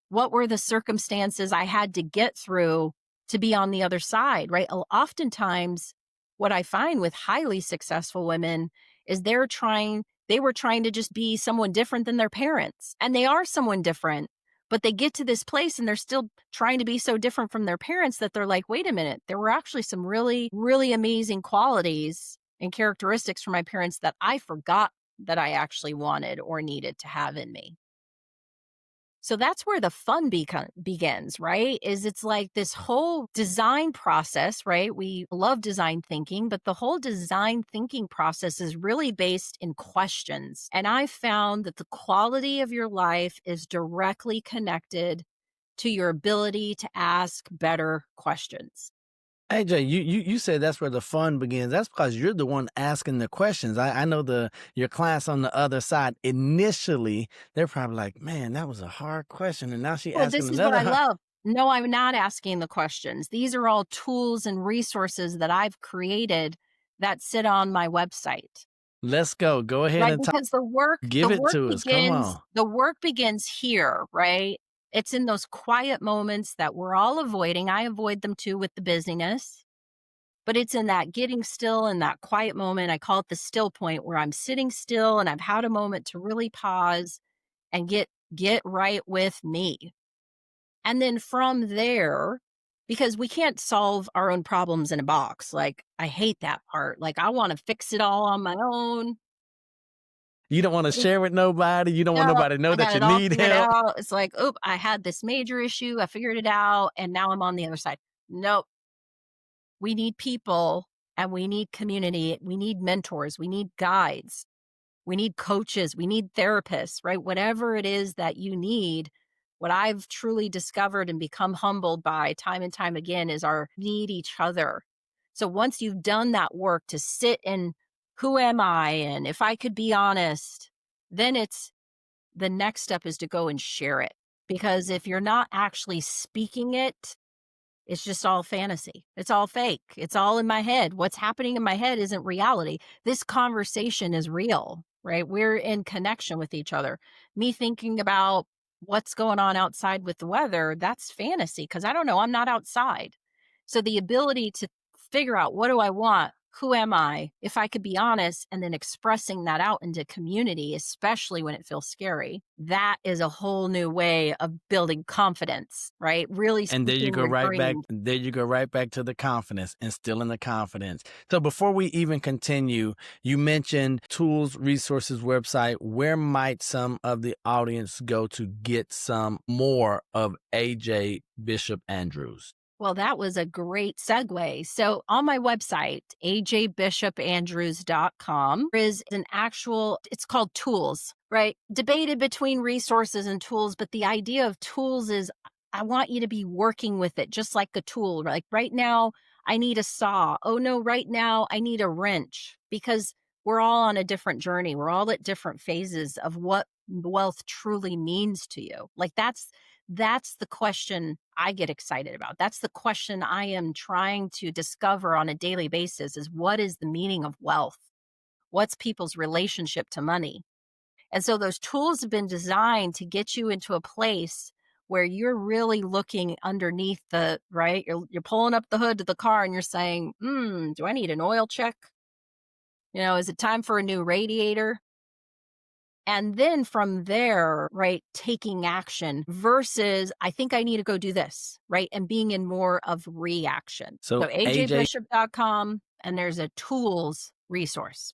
What were the circumstances I had to get through to be on the other side, right? Oftentimes, what I find with highly successful women is they were trying to just be someone different than their parents. And they are someone different, but they get to this place and they're still trying to be so different from their parents that they're like, wait a minute, there were actually some really, really amazing qualities and characteristics from my parents that I forgot that I actually wanted or needed to have in me. So that's where the fun begins, right? It's like this whole design process, right? We love design thinking, but the whole design thinking process is really based in questions. And I found that the quality of your life is directly connected to your ability to ask better questions. AJ, you said that's where the fun begins. That's because you're the one asking the questions. I know your class on the other side, initially, they're probably like, man, that was a hard question. And now she Well, asking this is what another I hard. love. No, I'm not asking the questions. These are all tools and resources that I've created that sit on my website. Let's go. Go ahead Right, and talk. because the Give it to us. Come on. work begins here, right? It's in those quiet moments that we're all avoiding. I avoid them too with the busyness. But it's in that getting still and that quiet moment. I call it the still point, where I'm sitting still and I've had a moment to really pause and get right with me. And then from there, because we can't solve our own problems in a box. Like, I hate that part. Like, I want to fix it all on my own. You don't want to share with nobody. You don't want No, nobody to know I that got you it all need figured help. out. It's like, oop, I had this major issue. I figured it out. And now I'm on the other side. Nope. We need people and we need community. We need mentors. We need guides. We need coaches. We need therapists, right? Whatever it is that you need. What I've truly discovered and become humbled by time and time again is our need each other. So once you've done that work to sit in who am I? And if I could be honest, then the next step is to go and share it. Because if you're not actually speaking it, it's just all fantasy. It's all fake. It's all in my head. What's happening in my head isn't reality. This conversation is real, right? We're in connection with each other. Me thinking about what's going on outside with the weather, that's fantasy because I don't know. I'm not outside. So the ability to figure out, what do I want? who am I? If I could be honest, and then expressing that out into community, especially when it feels scary, that is a whole new way of building confidence, right? Really And there you speaking go your right back. dreams. There you go right back to the confidence, instilling the confidence. So before we even continue, you mentioned tools, resources, website. Where might some of the audience go to get some more of AJ Bishop Andrews? Well, that was a great segue. So on my website, ajbishopandrews.com, there is an actual, it's called tools, right? Debated between resources and tools, but the idea of tools is I want you to be working with it just like a tool. Like right now, I need a saw. Oh no, right now I need a wrench because we're all on a different journey. We're all at different phases of what wealth truly means to you. Like that's the question I get excited about. That's the question I am trying to discover on a daily basis is what is the meaning of wealth? What's people's relationship to money? And so those tools have been designed to get you into a place where you're really looking underneath the, right? You're pulling up the hood to the car and you're saying, do I need an oil check? Is it time for a new radiator? And then from there, right, taking action versus I think I need to go do this, right? And being in more of reaction. So So AJ, ajbishop.com and there's a tools resource.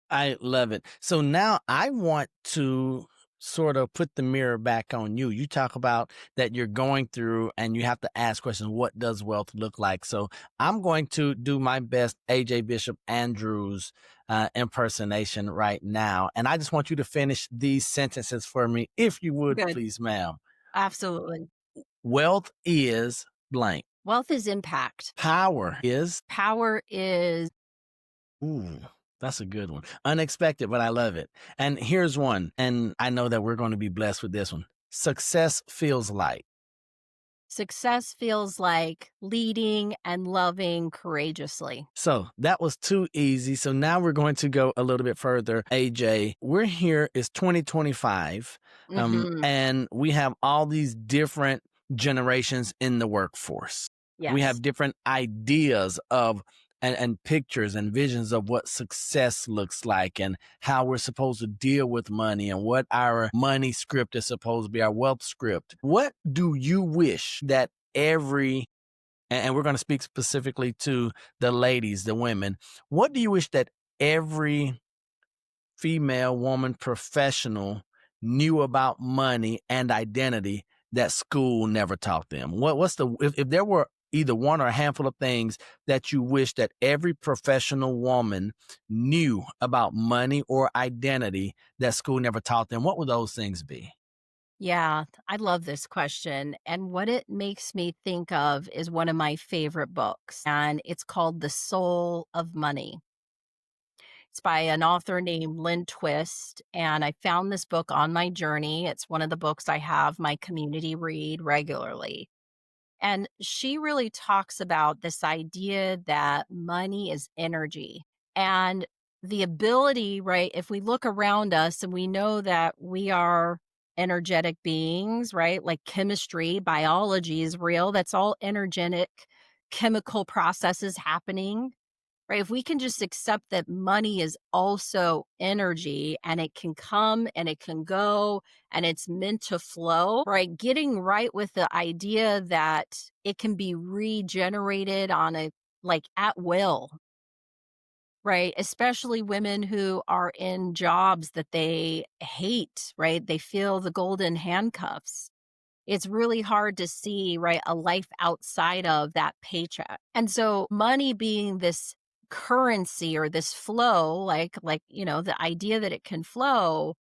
I love it. So now I want to sort of put the mirror back on you. You talk about that you're going through and you have to ask questions, what does wealth look like? So I'm going to do my best AJ Bishop Andrews impersonation right now. And I just want you to finish these sentences for me, if you would, Good. please, ma'am. Absolutely. Wealth is blank. Wealth is impact. Power is, Power is ooh, that's a good one. Unexpected, but I love it. And here's one. And I know that we're going to be blessed with this one. Success feels like. success feels like leading and loving courageously. So that was too easy. So now we're going to go a little bit further. AJ, we're here, it's 2025, Mm-hmm. and we have all these different generations in the workforce. We Yes. have different ideas of and pictures and visions of what success looks like and how we're supposed to deal with money and what our money script is supposed to be, our wealth script. What do you wish that every and we're going to speak specifically to the ladies, the women. What do you wish that every female, woman, professional knew about money and identity that school never taught them? What's the if there were either one or a handful of things that you wish that every professional woman knew about money or identity that school never taught them, what would those things be? Yeah, I love this question. And what it makes me think of is one of my favorite books, and it's called The Soul of Money. It's by an author named Lynn Twist. And I found this book on my journey. It's one of the books I have my community read regularly. And she really talks about this idea that money is energy and the ability, right? If we look around us and we know that we are energetic beings, right? Like chemistry, biology is real. That's all energetic chemical processes happening, right? If we can just accept that money is also energy and it can come and it can go and it's meant to flow, right? Getting right with the idea that it can be regenerated on a like at will, right? Especially women who are in jobs that they hate, right? They feel the golden handcuffs. It's really hard to see, right, a life outside of that paycheck. And so money being this currency or this flow, the idea that it can flow,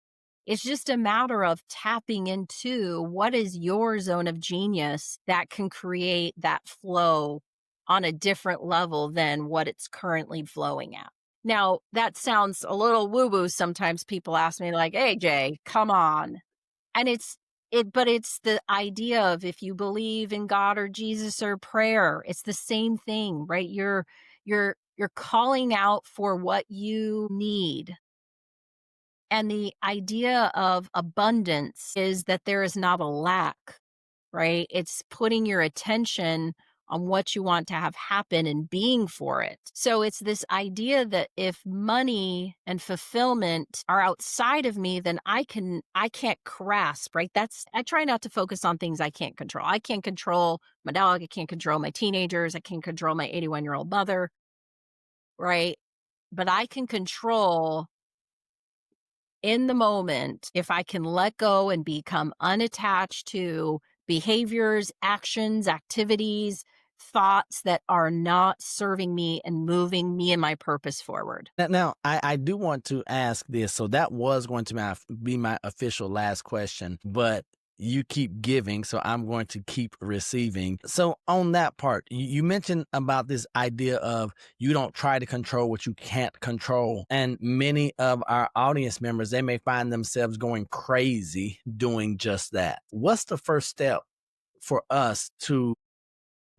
it's just a matter of tapping into what is your zone of genius that can create that flow on a different level than what it's currently flowing at. Now, that sounds a little woo-woo. Sometimes people ask me like, "Hey, Jay, come on." And but it's the idea of if you believe in God or Jesus or prayer, it's the same thing, right? You're calling out for what you need. And the idea of abundance is that there is not a lack, right? It's putting your attention on what you want to have happen and being for it. So it's this idea that if money and fulfillment are outside of me, then I can't grasp, right? I try not to focus on things I can't control. I can't control my dog, I can't control my teenagers, I can't control my 81-year-old mother, right? But I can control in the moment if I can let go and become unattached to behaviors, actions, activities, thoughts that are not serving me and moving me and my purpose forward. Now, I do want to ask this. So that was going to be my official last question, but you keep giving, so I'm going to keep receiving. So on that part, you mentioned about this idea of you don't try to control what you can't control. And many of our audience members, they may find themselves going crazy doing just that. What's the first step for us to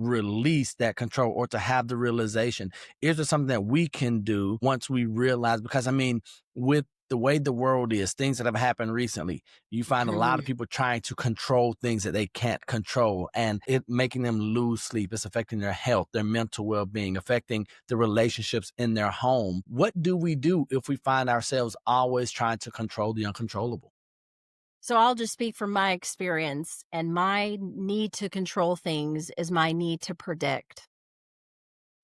release that control or to have the realization? Is there something that we can do once we realize? Because I mean, with the way the world is, things that have happened recently, you find a lot of people trying to control things that they can't control, and it making them lose sleep. It's affecting their health, their mental well-being, affecting the relationships in their home. What do we do if we find ourselves always trying to control the uncontrollable? So I'll just speak from my experience, and my need to control things is my need to predict,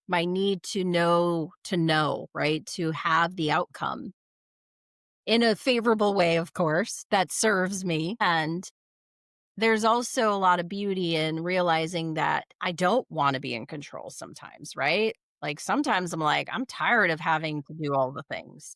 my need to know, right? To have the outcome in a favorable way, of course, that serves me. And there's also a lot of beauty in realizing that I don't want to be in control sometimes, right? Like sometimes I'm like, I'm tired of having to do all the things.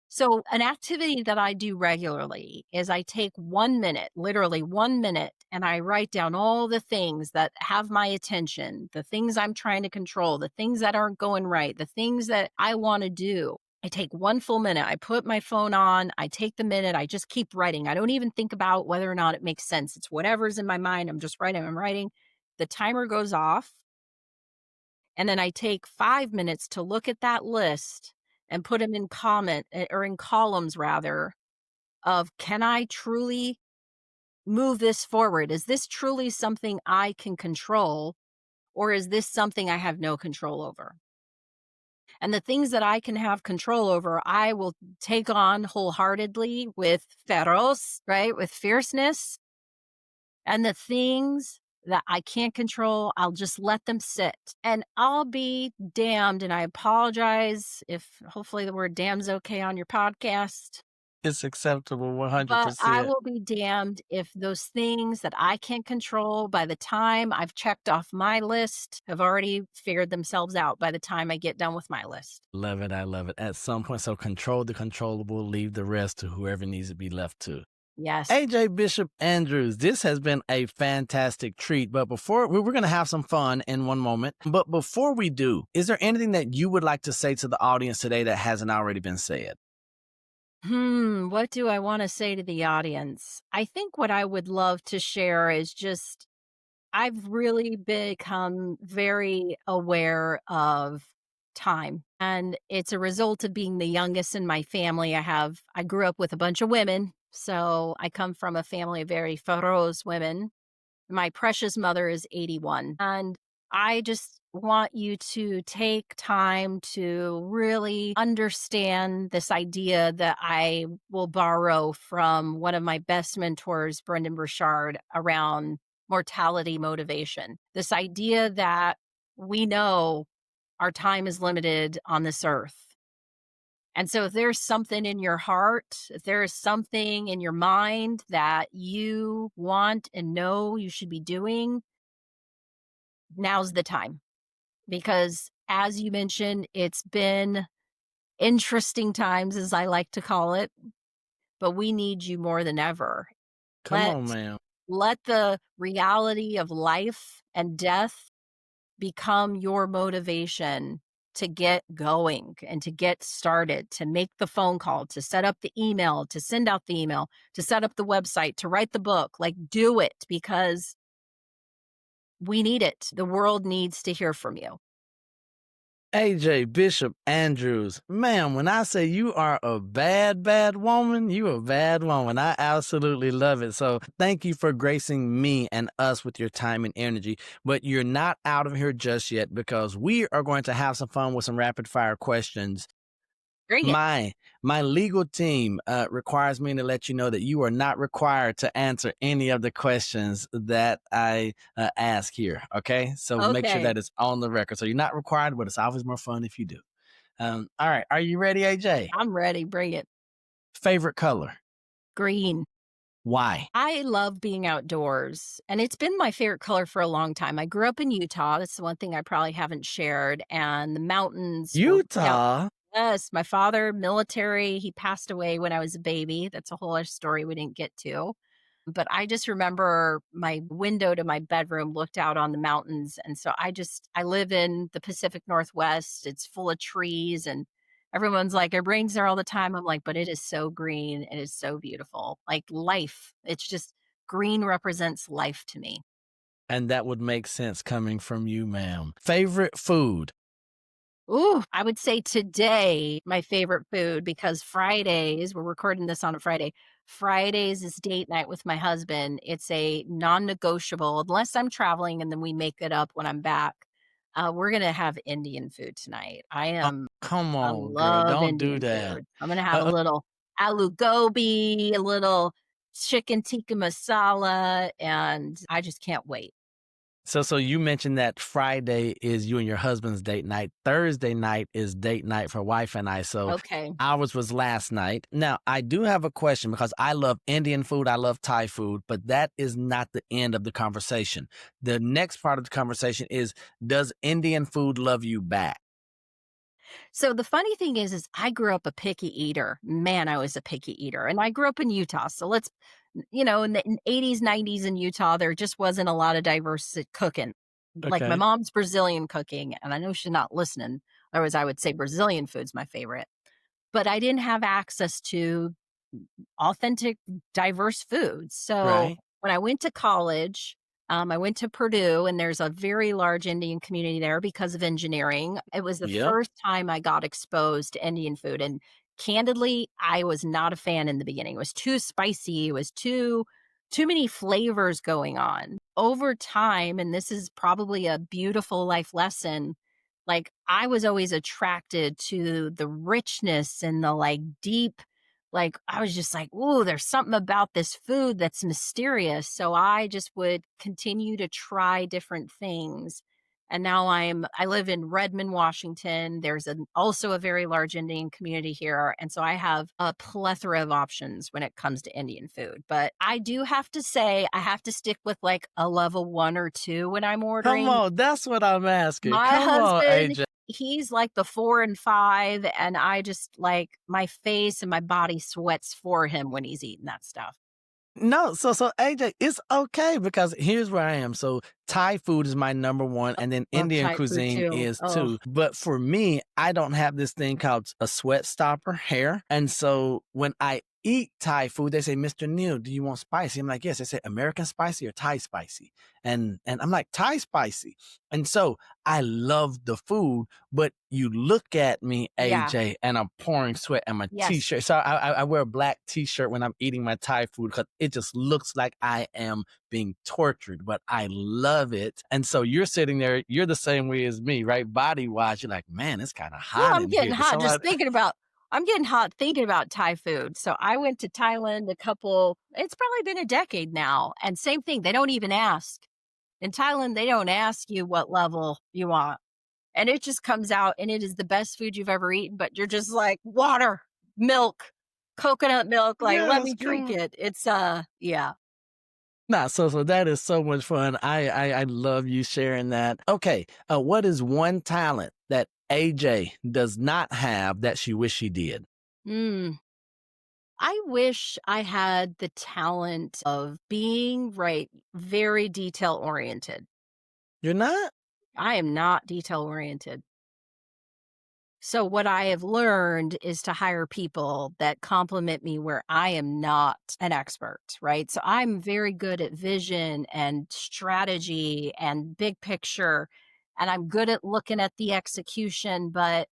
So an activity that I do regularly is I take 1 minute, literally 1 minute, and I write down all the things that have my attention, the things I'm trying to control, the things that aren't going right, the things that I want to do. I take 1 full minute. I put my phone on. I take the minute. I just keep writing. I don't even think about whether or not it makes sense. It's whatever's in my mind. I'm just writing. I'm writing. The timer goes off. And then I take 5 minutes to look at that list and put them in or in columns rather of, can I truly move this forward? Is this truly something I can control, or is this something I have no control over? And the things that I can have control over, I will take on wholeheartedly with Feroz, right? With fierceness. And the things that I can't control, I'll just let them sit. And I'll be damned, and I apologize if hopefully the word damn's okay on your podcast. It's acceptable But I 100%. will be damned if those things that I can't control, by the time I've checked off my list, have already figured themselves out by the time I get done with my list. Love it. I love it. At some point, so control the controllable, leave the rest to whoever needs to be left to. Yes. AJ Bishop Andrews, this has been a fantastic treat. But before we're going to have some fun in one moment. But before we do, is there anything that you would like to say to the audience today that hasn't already been said? What do I want to say to the audience? I think what I would love to share is just, I've really become very aware of time. And it's a result of being the youngest in my family. I grew up with a bunch of women. So I come from a family of very Feroz women. My precious mother is 81. And I just want you to take time to really understand this idea that I will borrow from one of my best mentors, Brendan Burchard, around mortality motivation. This idea that we know our time is limited on this earth. And so if there's something in your heart, if there is something in your mind that you want and know you should be doing, now's the time. Because as you mentioned, it's been interesting times, as I like to call it, but we need you more than ever. Come on, ma'am. Let the reality of life and death become your motivation to get going and to get started, to make the phone call, to set up the email, to send out the email, to set up the website, to write the book. Like, do it, because we need it. The world needs to hear from you. AJ Bishop Andrews, ma'am, when I say you are a bad, bad woman, you a bad woman. I absolutely love it. So thank you for gracing me and us with your time and energy. But you're not out of here just yet because we are going to have some fun with some rapid fire questions. Bring it. My legal team requires me to let you know that you are not required to answer any of the questions that I ask here. Okay, so make sure Okay. that it's on the record. So you're not required, but it's always more fun if you do. All right, are you ready, AJ? I'm ready. Bring it. Favorite color? Green. Why? I love being outdoors, and it's been my favorite color for a long time. I grew up in Utah. That's the one thing I probably haven't shared. And the mountains were out. Utah. Yes, my father, military, he passed away when I was a baby. That's a whole other story we didn't get to. But I just remember my window to my bedroom looked out on the mountains. And so I live in the Pacific Northwest. It's full of trees and everyone's like, it rains there all the time. I'm like, but it is so green. It is so beautiful. Like life. It's just green represents life to me. And that would make sense coming from you, ma'am. Favorite food? Ooh, I would say today, my favorite food, because Fridays, we're recording this on a Friday. Fridays is date night with my husband. It's a non-negotiable, unless I'm traveling and then we make it up when I'm back. We're gonna have Indian food tonight. Oh, come I on, girl. love Don't do Indian that. food. I'm gonna have a Uh, little aloo gobi, a little chicken tikka masala, and I just can't wait. So you mentioned that Friday is you and your husband's date night. Thursday night is date night for wife and I. So Okay. ours was last night. Now, I do have a question because I love Indian food, I love Thai food, but that is not the end of the conversation. The next part of the conversation is, does Indian food love you back? So the funny thing is I grew up a picky eater. Man, I was a picky eater. And I grew up in Utah. So in the 80s, 90s in Utah, there just wasn't a lot of diverse cooking. Like my Okay. mom's Brazilian cooking, and I know she's not listening. Otherwise, I would say Brazilian food's my favorite. But I didn't have access to authentic, diverse foods. So Right. when I went to college, I went to Purdue, and there's a very large Indian community there because of engineering. It was the Yep. first time I got exposed to Indian food. And candidly, I was not a fan in the beginning. It was too spicy. It was too many flavors going on. Over time, and this is probably a beautiful life lesson, like I was always attracted to the richness and the like deep, like I was just like, "Ooh, there's something about this food that's mysterious." So I just would continue to try different things. And now I live in Redmond, Washington. There's also a very large Indian community here, and so I have a plethora of options when it comes to Indian food. But I do have to say I have to stick with like a level 1 or 2 when I'm Come ordering. on. That's what I'm asking. My Come on, husband, AJ. he's like the 4 and 5, and I just like my face and my body sweats for him when he's eating that stuff. No, so AJ, it's okay because here's where I am. So Thai food is my number one, and then Love Indian Thai food cuisine too. is Oh, too. But for me, I don't have this thing called a sweat stopper hair. And so when I eat Thai food, they say, Mr. Neil, do you want spicy? I'm like, yes. They say American spicy or Thai spicy. And I'm like, Thai spicy. And so I love the food, but you look at me, yeah. AJ, and I'm pouring sweat and my Yes. t-shirt. So I wear a black t-shirt when I'm eating my Thai food because it just looks like I am being tortured, but I love it. And so you're sitting there, you're the same way as me, right? Body wise, you're like, man, it's kind of Well, hot I'm in getting here. hot just thinking about I'm getting hot thinking about Thai food. So I went to Thailand it's probably been a decade now. And same thing, they don't even ask. In Thailand, they don't ask you what level you want. And it just comes out and it is the best food you've ever eaten, but you're just like, water, milk, coconut milk, like, let Yes, me come drink on. it. It's, yeah. Nah, so that is so much fun. I love you sharing that. Okay, what is one talent that AJ does not have that she wish she did? Mm. I wish I had the talent of being, right, very detail oriented. You're not? I am not detail oriented. So what I have learned is to hire people that complement me where I am not an expert, right? So I'm very good at vision and strategy and big picture. and I'm good at looking at the execution, but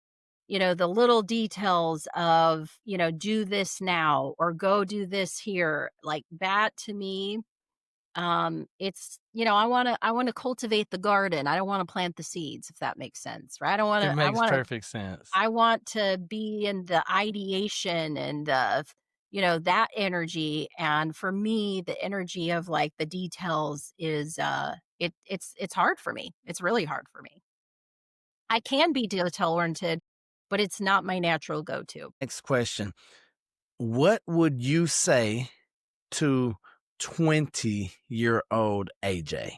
the little details of, do this now or go do this here, like that to me, it's, I want to cultivate the garden. I don't want to plant the seeds, if that makes sense, right? It makes perfect sense. I want to be in the ideation and that energy. And for me, the energy of like the details is it's hard for me. It's really hard for me. I can be detail oriented, but it's not my natural go-to. Next question. What would you say to 20-year-old AJ?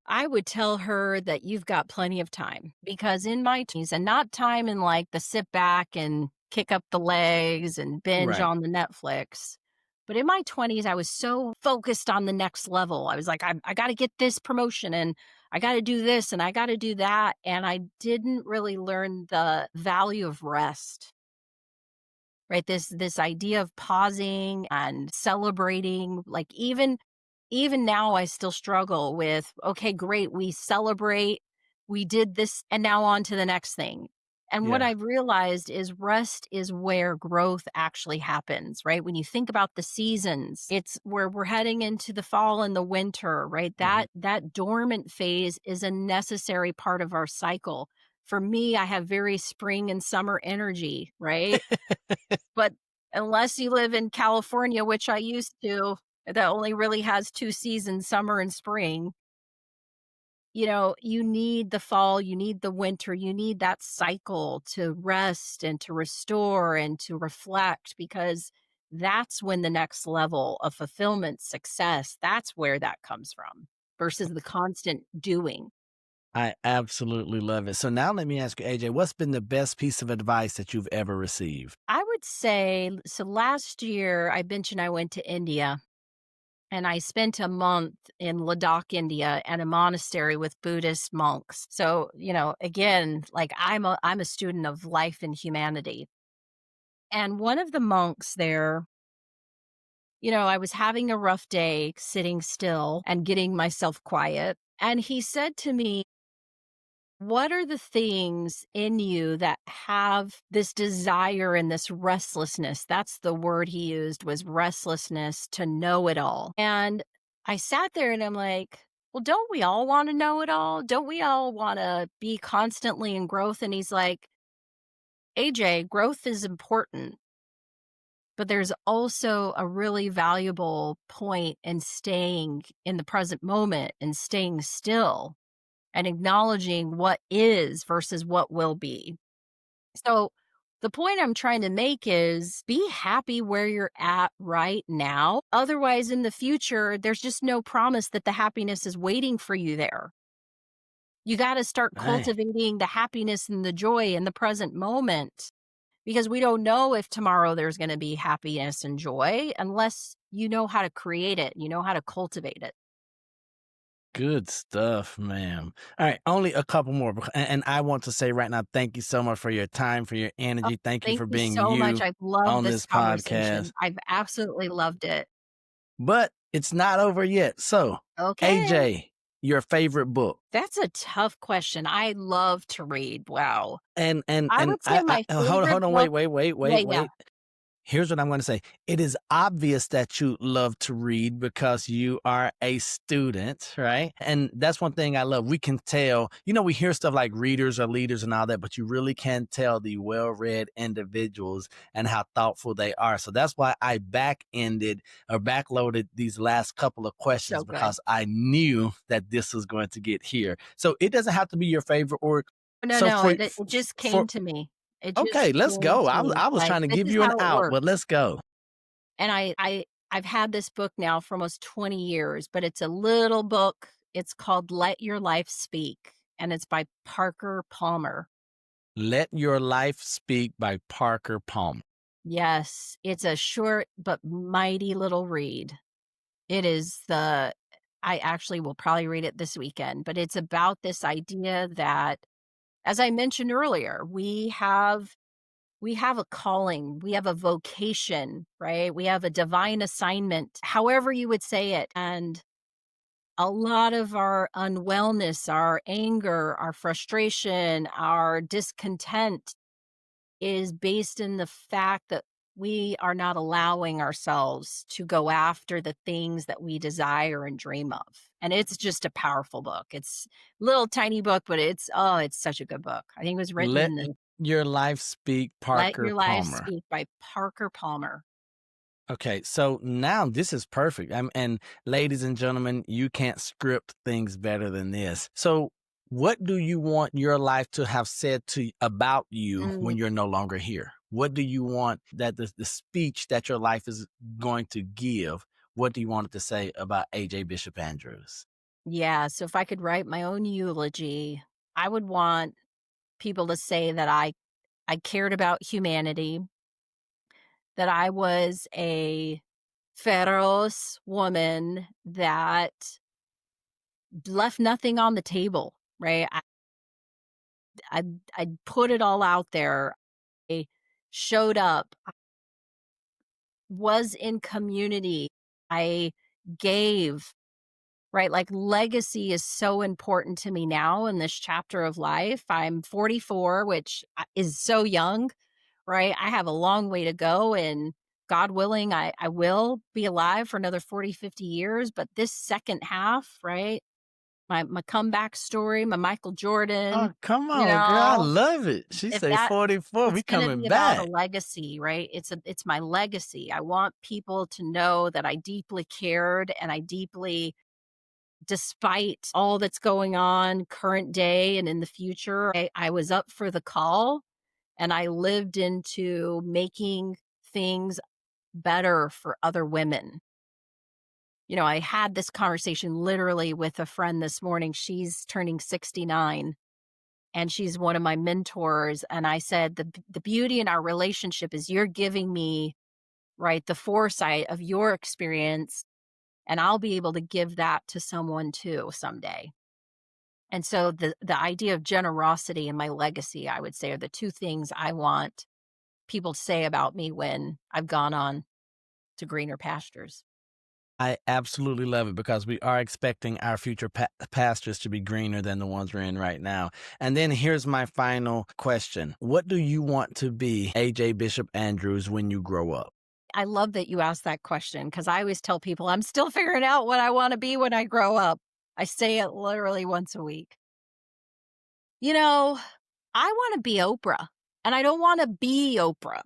I would tell her that you've got plenty of time, because in my teens, and not time in like the sit back and kick up the legs and binge Right. on the Netflix. But in my 20s, I was so focused on the next level. I was like, I got to get this promotion and I got to do this and I got to do that. And I didn't really learn the value of rest, right? This idea of pausing and celebrating, like even now I still struggle with, okay, great, we celebrate, we did this, and now on to the next thing. And what Yeah. I've realized is rest is where growth actually happens, right? When you think about the seasons, it's where we're heading into the fall and the winter, right? Mhm. That dormant phase is a necessary part of our cycle. For me, I have very spring and summer energy, right? But unless you live in California, which I used to, that only really has 2 seasons, summer and spring, you need the fall, you need the winter, you need that cycle to rest and to restore and to reflect, because that's when the next level of fulfillment, success, that's where that comes from versus the constant doing. I absolutely love it. So now let me ask you, AJ, what's been the best piece of advice that you've ever received? I would say, so last year I mentioned I went to India. And I spent a month in Ladakh, India, at a monastery with Buddhist monks. So, again, like I'm a student of life and humanity. And one of the monks there, I was having a rough day sitting still and getting myself quiet. And he said to me, what are the things in you that have this desire and this restlessness? That's the word he used, was restlessness, to know it all. And I sat there and I'm like, well, don't we all want to know it all? Don't we all want to be constantly in growth? And he's like, AJ, growth is important, but there's also a really valuable point in staying in the present moment and staying still and acknowledging what is versus what will be. So the point I'm trying to make is be happy where you're at right now. Otherwise, in the future, there's just no promise that the happiness is waiting for you there. You got to start Right. cultivating the happiness and the joy in the present moment, because we don't know if tomorrow there's going to be happiness and joy unless you know how to create it, you know how to cultivate it. Good stuff, ma'am. All right, only a couple more. And I want to say right now, thank you so much for your time, for your Oh, energy. Thank you thank for you being so much. you I've loved on this this podcast. conversation. I've absolutely loved it. But it's not over yet. So, Okay. AJ, your favorite book. That's a tough question. I love to read. Wow. And and I and would say my hold favorite on, wait, book. wait, wait, Yeah, wait, yeah. wait. Here's what I'm going to say. It is obvious that you love to read because you are a student, right? And that's one thing I love. We can tell, we hear stuff like readers are leaders and all that, but you really can tell the well-read individuals and how thoughtful they are. So that's why I backloaded these last couple of questions, So good. because I knew that this was going to get here. So it doesn't have to be your favorite work. No, So no, it just for came to me. It just okay, let's came go. to I was me. I was Like, trying to this give is you an how it out, but works. let's go. And I've had this book now for almost 20 years, but it's a little book. It's called Let Your Life Speak, and it's by Parker Palmer. Let Your Life Speak by Parker Palmer. Yes, it's a short but mighty little read. I actually will probably read it this weekend, but it's about this idea that, as I mentioned earlier, we have a calling, we have a vocation, right? We have a divine assignment, however you would say it. And a lot of our unwellness, our anger, our frustration, our discontent is based in the fact that we are not allowing ourselves to go after the things that we desire and dream of. And it's just a powerful book. It's a little tiny book, but it's such a good book. I think it was written Let in the Your Life Speak, Let Parker Your Life Palmer. Speak by Parker Palmer. Okay, so now this is perfect. And ladies and gentlemen, you can't script things better than this. So, what do you want your life to have said to about you Mm, when you're no longer here? What do you want that the speech that your life is going to give? What do you want it to say about AJ Bishop Andrews? yeah. So if I could write my own eulogy, I would want people to say that I cared about humanity, that I was a Feroz woman that left nothing on the table, right? I put it all out there. I showed up, was in community. I gave, right? Like legacy is so important to me now in this chapter of life. I'm 44, which is so young, right? I have a long way to go, and God willing, I will be alive for another 40, 50 years. But this second half, right? My comeback story, my Michael Oh, Jordan, come you on, girl. I know, love it. She if say that 44. We it's gonna coming be about a back. legacy, right? It's my legacy. I want people to know that I deeply cared and I deeply, despite all that's going on current day and in the future, I was up for the call and I lived into making things better for other women. I had this conversation literally with a friend this morning. She's turning 69 and she's one of my mentors. And I said, the beauty in our relationship is you're giving me, right, the foresight of your experience, and I'll be able to give that to someone too someday. And so the idea of generosity and my legacy, I would say, are the two things I want people to say about me when I've gone on to greener pastures. I absolutely love it because we are expecting our future pastures to be greener than the ones we're in right now. And then here's my final question. What do you want to be, AJ Bishop Andrews, when you grow up? I love that you asked that question because I always tell people I'm still figuring out what I want to be when I grow up. I say it literally once a week. I want to be Oprah, and I don't want to be Oprah.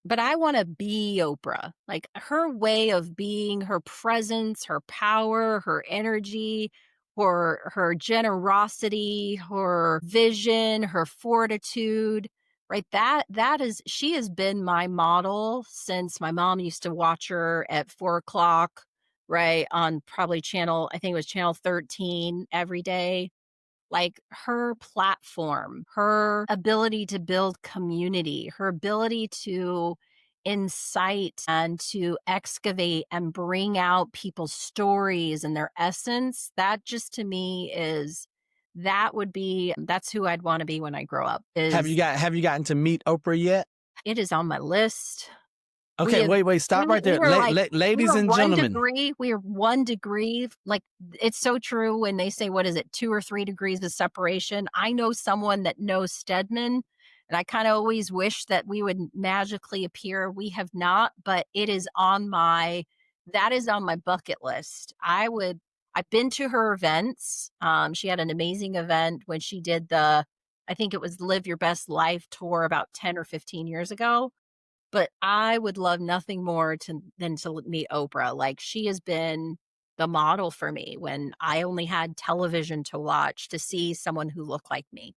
But I wanna be Oprah. Like, her way of being, her presence, her power, her energy, her generosity, her vision, her fortitude, right? That is she has been my model since my mom used to watch her at 4 o'clock, right, on probably I think it was channel 13 every day. Like, her platform, her ability to build community, her ability to incite and to excavate and bring out people's stories and their essence, that just to me that's who I'd want to be when I grow up. Have you gotten to meet Oprah yet? It is on my list. Okay, wait, stop right there. We Ladies were and 1 gentlemen, degree we are 1 degree, like, it's so true when they say, what is it, 2 or 3 degrees of separation. I know someone that knows Stedman, and I kinda always wish that we would magically appear. We have not, but that is on my bucket list. I've been to her events. She had an amazing event when she did I think it was Live Your Best Life tour about 10 or 15 years ago. But I would love nothing more than to meet Oprah. Like, she has been the model for me when I only had television to watch to see someone who looked like me.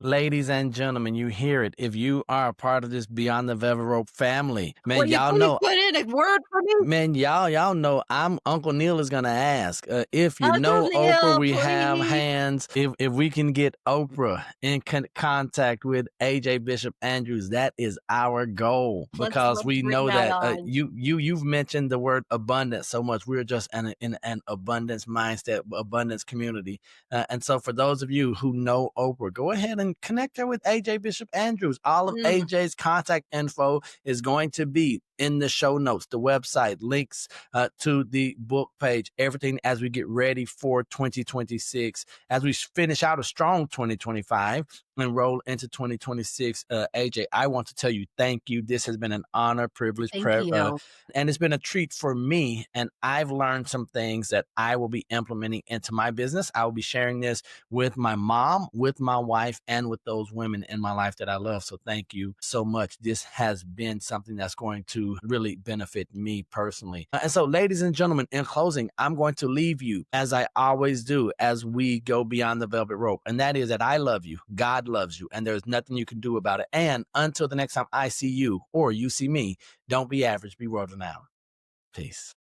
ladies and gentlemen, you hear it. If you are a part of this Beyond the Velvet Rope family, man, Will you y'all please know put in a word for me? Man, y'all know I'm Uncle Neil is gonna ask if you Uncle know Oprah. Neil, We have please. hands. If we can get Oprah in contact with AJ Bishop Andrews, that is our goal because Let's we bring know that that on. you've mentioned the word abundance so much. We're just in an abundance mindset, abundance community, and so for those of you who know Oprah, go ahead then connect her with AJ Bishop Andrews. All of Mm. AJ's contact info is going to be in the show notes, the website, links to the book page, everything as we get ready for 2026, as we finish out a strong 2025 and roll into 2026. AJ, I want to tell you, thank you. This has been an honor, privilege, Thank you. and it's been a treat for me. And I've learned some things that I will be implementing into my business. I will be sharing this with my mom, with my wife, and with those women in my life that I love. So thank you so much. This has been something that's going to really benefit me personally. And so, ladies and gentlemen, in closing, I'm going to leave you as I always do as we go beyond the velvet rope. And that is that I love you. God loves you. And there's nothing you can do about it. And until the next time I see you or you see me, don't be average, be world renowned. Peace.